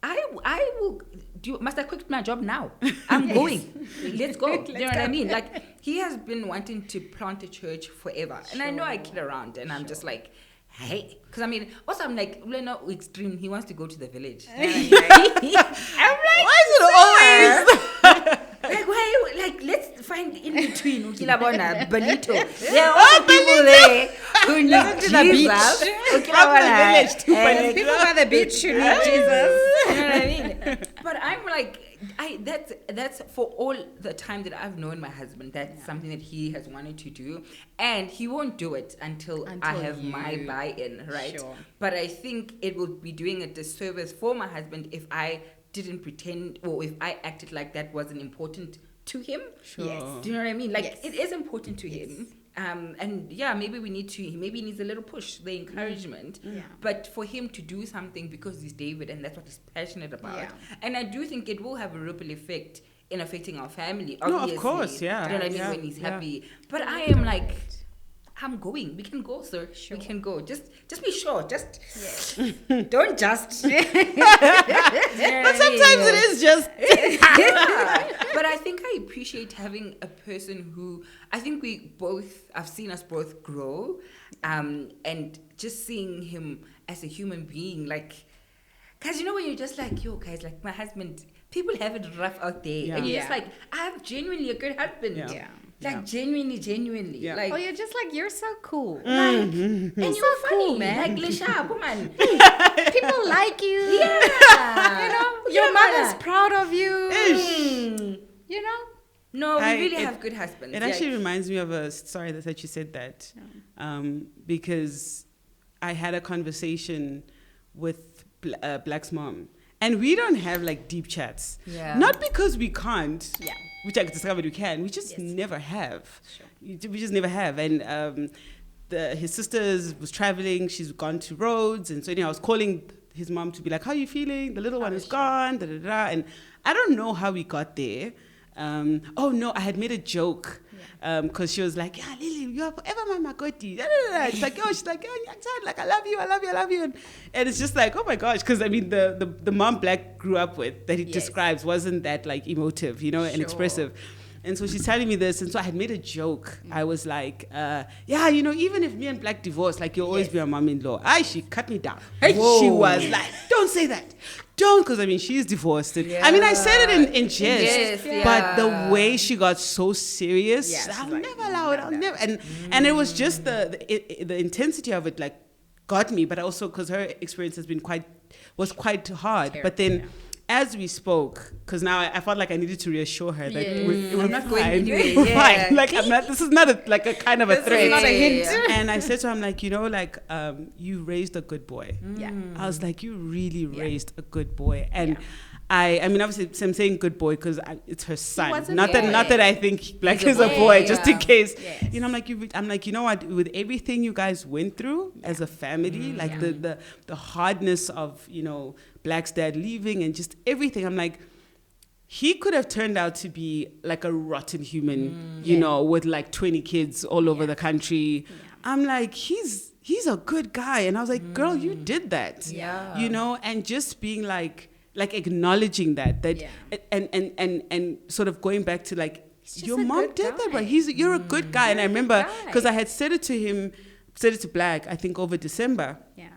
I will do. Must I quit my job now? I'm going. Let's go. You know what I mean? Like, he has been wanting to plant a church forever, and I know I kid around, and I'm just like, hey, because I mean, also I'm like, well, no, extreme. He wants to go to the village. I'm like, why is it always? Like, why? Like, let's find in between. Ukilabona, Benito. There are also people there who need Jesus. People by the beach who need Jesus. You know what I mean? But I'm like, I that's for all the time that I've known my husband. That's something that he has wanted to do, and he won't do it until I have my buy-in, right? Sure. But I think it would be doing a disservice for my husband if I didn't pretend, or if I acted like that wasn't important to him. Sure. Yes. Do you know what I mean? Like, Yes. it is important to him. And yeah, maybe he needs a little push, the encouragement. Yeah. But for him to do something because he's David and that's what he's passionate about. Yeah. And I do think it will have a ripple effect in affecting our family. No, Obviously. of course, yeah. You know what I mean? Yeah, When he's yeah. happy. But I am like, I'm going. We can go, sir. Sure. We can go. Just be sure. Just Don't just. But sometimes it is just. yeah. But I think I appreciate having a person who I think I've seen us both grow, and just seeing him as a human being, like, cause you know when you're just like, yo guys, like my husband, people have it rough out there, and you're just like, I have genuinely a good husband. Yeah. Like genuinely. Yeah. Like, You're just like, you're so cool. and you're so funny, cool, man. Like Lesha, woman. People like you. Yeah. You know, You your know, mother's man. proud of you. Mm. You know? No, we I- really it- have good husbands. It actually reminds me of sorry that you said that, because I had a conversation with Black's mom, and we don't have like deep chats. Yeah. Not because we can't, Yeah. which I discovered we can. We just never have. We just never have. And his sister was traveling. She's gone to Rhodes, and so I was calling his mom to be like, "How are you feeling? The little one is gone." Da, da, da. And I don't know how we got there. Oh no, I had made a joke because she was like, "Yeah, Lily, you are forever my makoti." It's like, she's like, like I love you, and it's just like, oh my gosh, because I mean the mom Black grew up with that he describes wasn't that like emotive, and expressive. And so she's telling me this, and so I had made a joke. I was like, even if me and Black divorce, like you'll always be a mom-in-law. She cut me down. She was like, don't say that. Don't, because I mean, she's divorced. I mean, I said it in jest, but the way she got so serious, I'll never allow it. I'll never. And it was just the intensity of it, like, got me. But also because her experience was quite hard. But then, as we spoke, because now I felt like I needed to reassure her that we're not going anywhere. We're fine. Like I'm not. This is not a kind of a threat. Is not a hint. And I said to him, like, you raised a good boy. Yeah. I was like, you really raised a good boy. And I mean, obviously, I'm saying good boy because it's her son. Not that I think Black is a boy, just in case. Yes. I'm like, you know what? With everything you guys went through as a family, like the hardness of Black's dad leaving and just everything. I'm like, he could have turned out to be like a rotten human, with like 20 kids all over the country. Yeah. I'm like, he's a good guy. And I was like, girl, you did that. Yeah. And just being like acknowledging that and sort of going back to like, your mom did that, but you're a good guy. And I remember because I had said it to Black, I think over December. Yeah.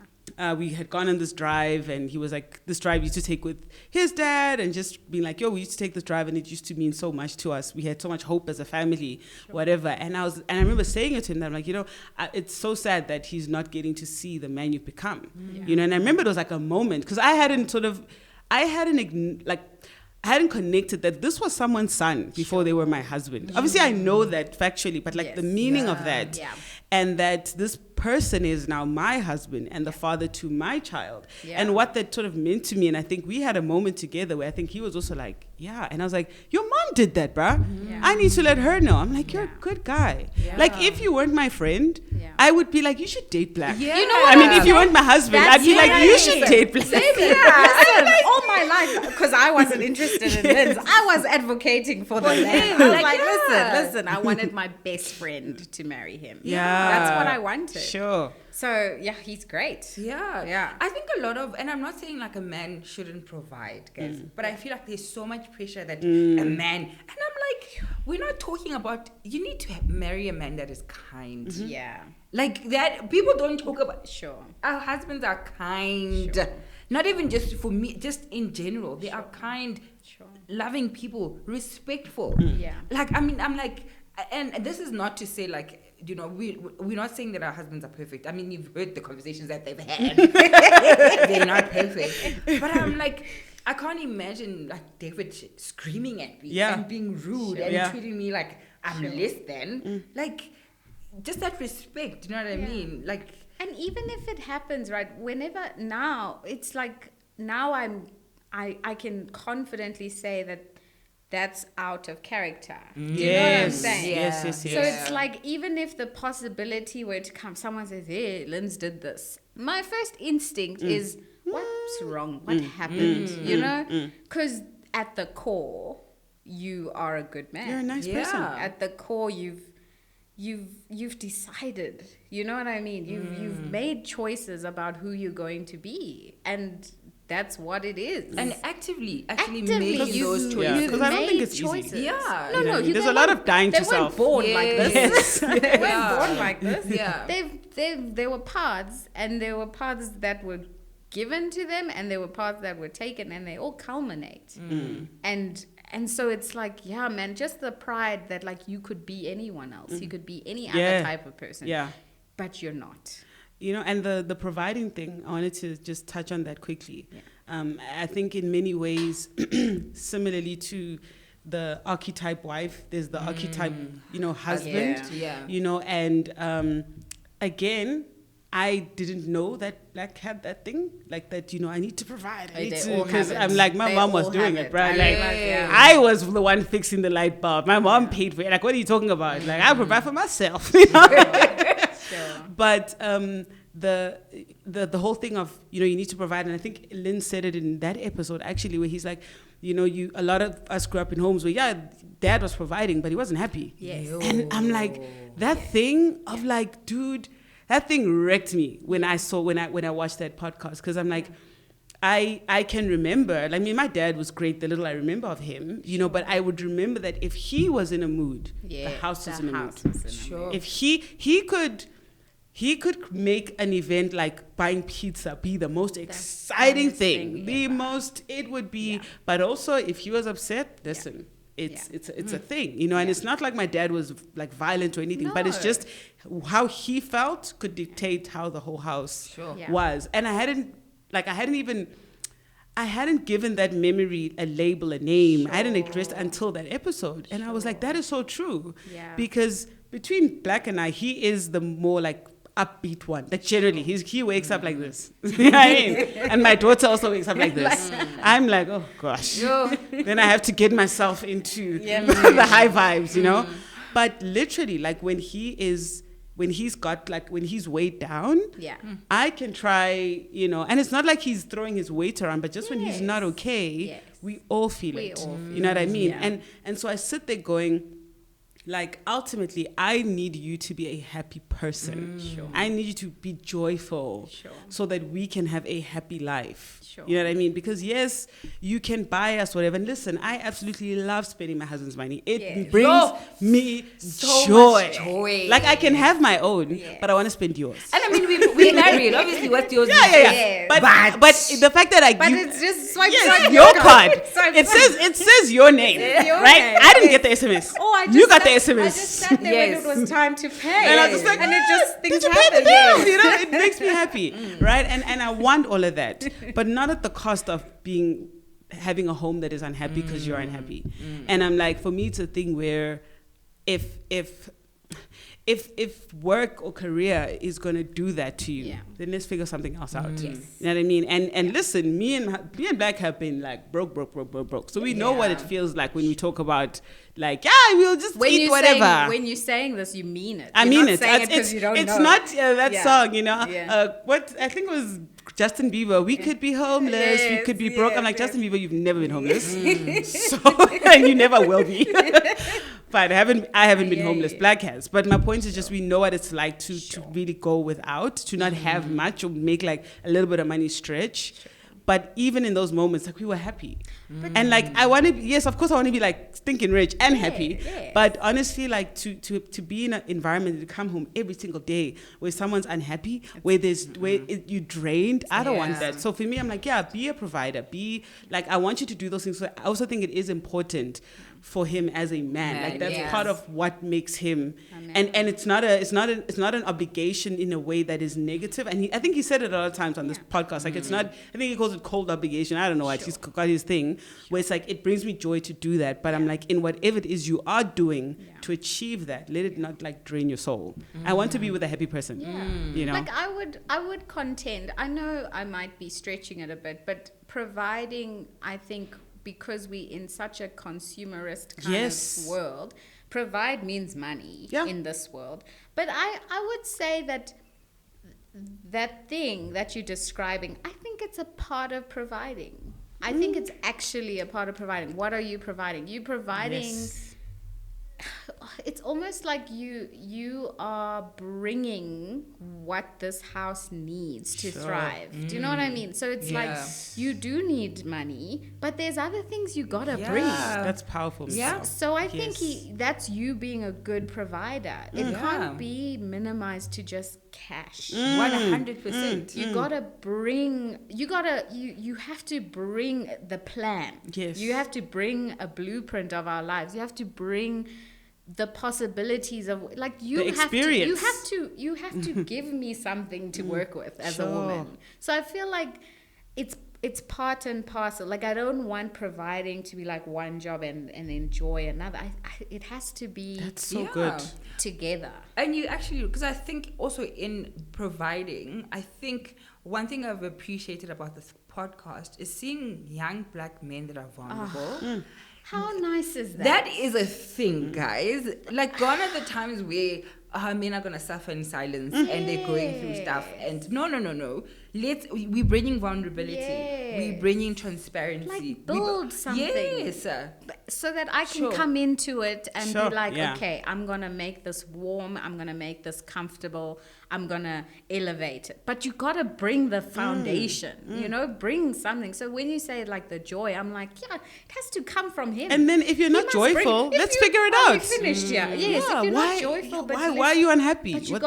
We had gone on this drive, and he was like, this drive used to take with his dad, and just being like, yo, we used to take this drive, and it used to mean so much to us. We had so much hope as a family, whatever. And I remember saying it to him, that I'm like, it's so sad that he's not getting to see the man you've become. And I remember it was like a moment, because I hadn't connected that this was someone's son before they were my husband. Obviously, I know that factually, but like the meaning of that, and that this person is now my husband and the father to my child, and what that sort of meant to me. And I think we had a moment together where I think he was also like, and I was like, your mom did that, bruh. I need to let her know. I'm like, you're a good guy. Like, if you weren't my friend, I would be like, you should date Black. You know what? I mean, if you weren't my husband, I'd be like, you should date Black. Same here. Listen, all my life, because I wasn't interested in Linz, I was advocating for the man. I was like, listen, I wanted my best friend to marry him. That's what I wanted. Sure. So, he's great. Yeah. I think a lot of, and I'm not saying like a man shouldn't provide, guys, but I feel like there's so much pressure that a man, and I'm like, we're not talking about, you need to marry a man that is kind. Yeah. Like that, people don't talk about, Sure. Our husbands are kind. Sure. Not even just for me, just in general. They are kind, loving people, respectful. Yeah. Like, I mean, I'm like, and this is not to say like, we're not saying that our husbands are perfect. I mean, you've heard the conversations that they've had. They're not perfect. But I'm like, I can't imagine like David screaming at me Yeah. and being rude and Yeah. treating me like I'm less than. Like, just that respect, you know what I mean? Like, and even if it happens, right, whenever now, it's like now I can confidently say that that's out of character. Do you know what I'm saying? Yes. So it's like, even if the possibility were to come, someone says, hey, Linz did this. My first instinct is, what's wrong? What happened? You know? Because at the core, you are a good man. You're a nice person. At the core, you've decided. You know what I mean? You've made choices about who you're going to be. And that's what it is. and actively Actively making those choices. Because I don't think made it's choices. easy. Yeah. No, There's a lot of dying to self. They weren't born like this. They weren't born like this. Yeah. There were paths, and there were paths that were given to them, and there were paths that were taken, and they all culminate. And so it's like, yeah, man, just the pride that like you could be anyone else. You could be any other type of person. Yeah. But you're not. You know, and the providing thing, I wanted to just touch on that quickly. I think in many ways, similarly to the archetype wife, there's the archetype, husband. Yeah. You know, and again, I didn't know that Black had that thing, like that, I need to provide. I need They to, all because have it. I'm like, my They mom was all doing have it, bro. it. Like, Yeah. I was the one fixing the light bulb. My mom paid for it. Like, what are you talking about? Like, I provide for myself, you know? Sure. But the whole thing of, you need to provide, and I think Lynn said it in that episode actually, where he's like, a lot of us grew up in homes where dad was providing, but he wasn't happy. Yes. And I'm like, that thing of like, dude, that thing wrecked me when I watched that podcast, because I'm like, I can remember, like, I mean, my dad was great, the little I remember of him, but I would remember that if he was in a mood, the house was in a mood. Sure. If he could make an event like buying pizza be the most exciting thing, it would be. But also, if he was upset, listen, it's a thing, and it's not like my dad was like violent or anything, but it's just how he felt could dictate how the whole house was. And I hadn't given that memory a label, a name. I hadn't addressed until that episode, and I was like, that is so true, because between Black and I, he is the more like upbeat one. Like, generally, he wakes up like this. You know what I mean? And my daughter also wakes up like this. I'm like, oh gosh. Then I have to get myself into the high vibes, But literally, like, when he's weighed down, I can try, and it's not like he's throwing his weight around, but just when he's not okay, we all feel it. You know what I mean? And so I sit there going, like, ultimately, I need you to be a happy person. I need you to be joyful so that we can have a happy life. You know what I mean? Because yes, you can buy us whatever. And listen, I absolutely love spending my husband's money. It brings me so joy. much joy. Like, I can have my own, but I want to spend yours. And I mean, we married. Obviously, what's yours? Yeah. But the fact that it's just swipe your card. It says your name, right? name. I didn't get the SMS. You got the SMS. I just sat there when it was time to pay. And I was just like, and it just things did you pay the happened. bills? It makes me happy, right? And I want all of that, but not at the cost of having a home that is unhappy because you're unhappy. And I'm like, for me, it's a thing where if work or career is going to do that to you, then let's figure something else out. You know what I mean? And listen, me and Black have been like broke. So we know what it feels like when we talk about, like, we'll just eat whatever. When you're saying this, you mean it. I You're mean not it. saying because you don't know. It's not that song, Yeah. What I think it was Justin Bieber. We could be homeless. We could be broke. I'm like, Justin Bieber, you've never been homeless, so and you never will be. But I haven't been homeless. Black has. But my point is just, we know what it's like to really go without, to not have much, or make like a little bit of money stretch. But even in those moments, like, we were happy. And like, of course I want to be like stinking rich and happy. But honestly, like, to be in an environment, to come home every single day where someone's unhappy, you're drained, I don't want that. So for me, I'm like, be a provider. Be like, I want you to do those things. So I also think it is important for him as a man. Like that's part of what makes him. Amen. And it's not an obligation in a way that is negative. And I think he said it a lot of times on this podcast. Like it's not. I think he calls it cold obligation. I don't know what he's got his thing where it's like it brings me joy to do that. But I'm like, in whatever it is you are doing to achieve that, let it not like drain your soul. I want to be with a happy person. You know, like I would contend. I know I might be stretching it a bit, but providing, I think, because we're in such a consumerist kind of world, provide means money in this world. But I would say that thing that you're describing, I think it's a part of providing. I think it's actually a part of providing. What are you providing? You're providing... It's almost like you are bringing what this house needs to thrive. Do you know what I mean? So it's like you do need money, but there's other things you gotta bring. That's powerful. Yeah. So I think that's you being a good provider. It can't be minimized to just cash. 100%. You gotta bring. You have to bring the plan. Yes. You have to bring a blueprint of our lives. You have to bring the possibilities of, like, you have to give me something to work with as a woman. So I feel like it's part and parcel. Like, I don't want providing to be like one job and enjoy another. It has to be good together. And you actually, because I think also in providing, I think one thing I've appreciated about this podcast is seeing young black men that are vulnerable. How nice is that? That is a thing, guys. Like, gone are the times where men are going to suffer in silence and they're going through stuff. And no. We're bringing vulnerability. We're bringing transparency. Like, build something. Yes. So that I can come into it and be like, okay, I'm going to make this warm. I'm going to make this comfortable. I'm going to elevate it. But you got to bring the foundation, you know, bring something. So when you say like the joy, I'm like, it has to come from him. And then if you're not joyful, let's figure it out. We finished, Yes, if you're not joyful, but why are you unhappy? But you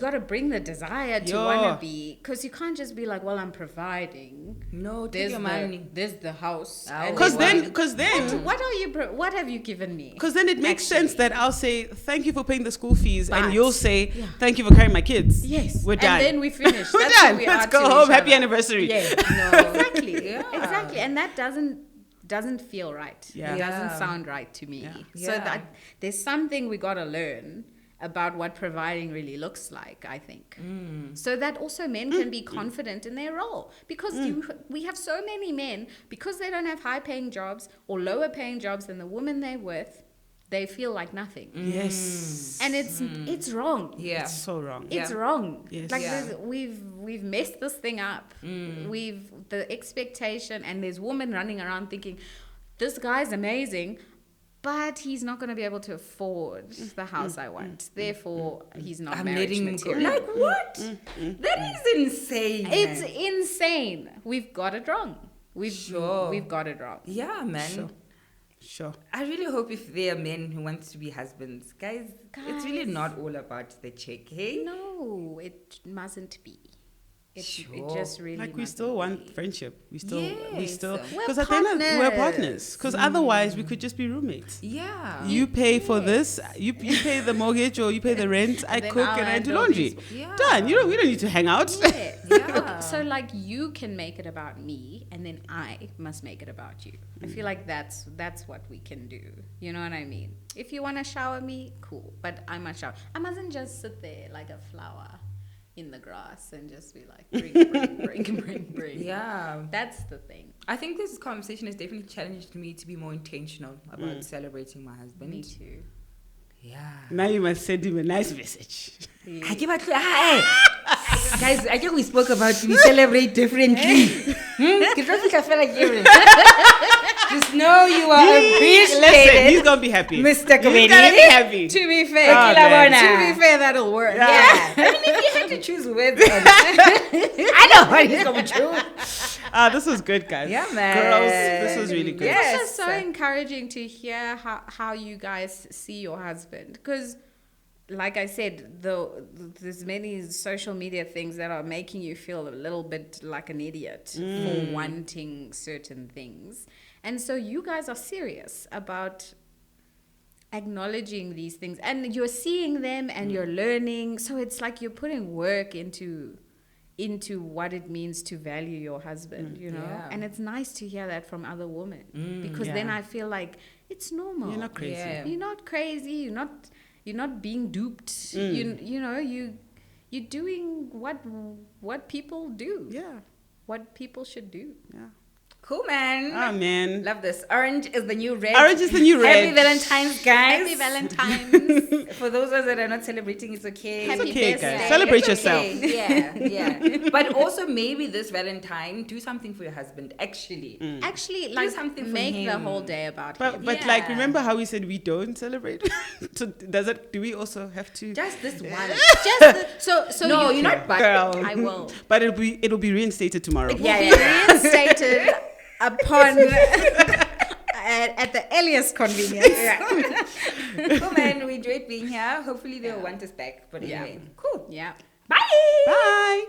gotta bring the desire to want to be, because you can't just be like, well, I'm providing. No, there's your money. There's the house. Because then, what have you given me? Because then it makes sense that I'll say thank you for paying the school fees, and you'll say thank you for carrying my kids. Yes, we're done. And then we finish. We're done. Let's go home. Happy anniversary. Yeah, exactly, and that doesn't feel right. It doesn't sound right to me. So that there's something we got to learn about what providing really looks like, I think. So that also men can be confident in their role. Because we have so many men, because they don't have high-paying jobs or lower-paying jobs than the woman they're with, they feel like nothing. Yes. And it's wrong. Yeah. It's so wrong. It's wrong. Yes. Like we've messed this thing up. The expectation, and there's women running around thinking, this guy's amazing, but he's not going to be able to afford the house I want. Therefore, he's not marriage material. Like, what? That is insane. It's insane. We've got it wrong. We've got it wrong. Yeah, man. Sure. I really hope if there are men who want to be husbands, guys, it's really not all about the chick, hey? No, it mustn't be. It just really like, we still want friendship. We still because at the end we're partners. Because otherwise we could just be roommates. Yeah. You pay for this. You pay the mortgage or you pay the rent. I cook and I do laundry. Done. We don't need to hang out. So like, you can make it about me, and then I must make it about you. I feel like that's what we can do. You know what I mean? If you want to shower me, cool. But I must shower. I mustn't just sit there like a flower in the grass and just be like, bring. Yeah. That's the thing. I think this conversation has definitely challenged me to be more intentional about celebrating my husband. Me too. Yeah. Now you must send him a nice message. Guys, I think we spoke about we celebrate differently. Just know you are appreciated. Listen, he's gonna be happy. Mr. Comedy. He's gonna be happy. To be fair, that'll work. Yeah. I mean, if you had to choose words, I know what he's gonna choose. This was good, guys. Yeah, man. Girls, this was really good. Yes. It's also so encouraging to hear how you guys see your husband, because, like I said, there's many social media things that are making you feel a little bit like an idiot for wanting certain things. And so you guys are serious about acknowledging these things, and you're seeing them and you're learning. So it's like you're putting work into what it means to value your husband, you know. Yeah. And it's nice to hear that from other women, because then I feel like it's normal. You're not crazy. Yeah. You're not crazy. You're not being duped. You know, you're doing what people do. Yeah. What people should do. Yeah. Cool, man. Oh, man. Love this. Orange is the new red. Orange is the new red. Happy Valentine's, guys. Happy Valentine's. For those of us that are not celebrating, it's okay. Happy It's okay, birthday. guys. Celebrate It's okay. yourself. Yeah. But also maybe this Valentine, do something for your husband. Actually. Actually, like, something for make the him. whole day about But him. but like, remember how we said we don't celebrate? So do we also have to? Just this one. So No, you you're not bad. Girl. I will. But it'll be reinstated tomorrow. Reinstated upon at the earliest convenience. Cool, man. We enjoyed being here. Hopefully they'll want us back. But anyway, cool. Yeah. Bye. Bye.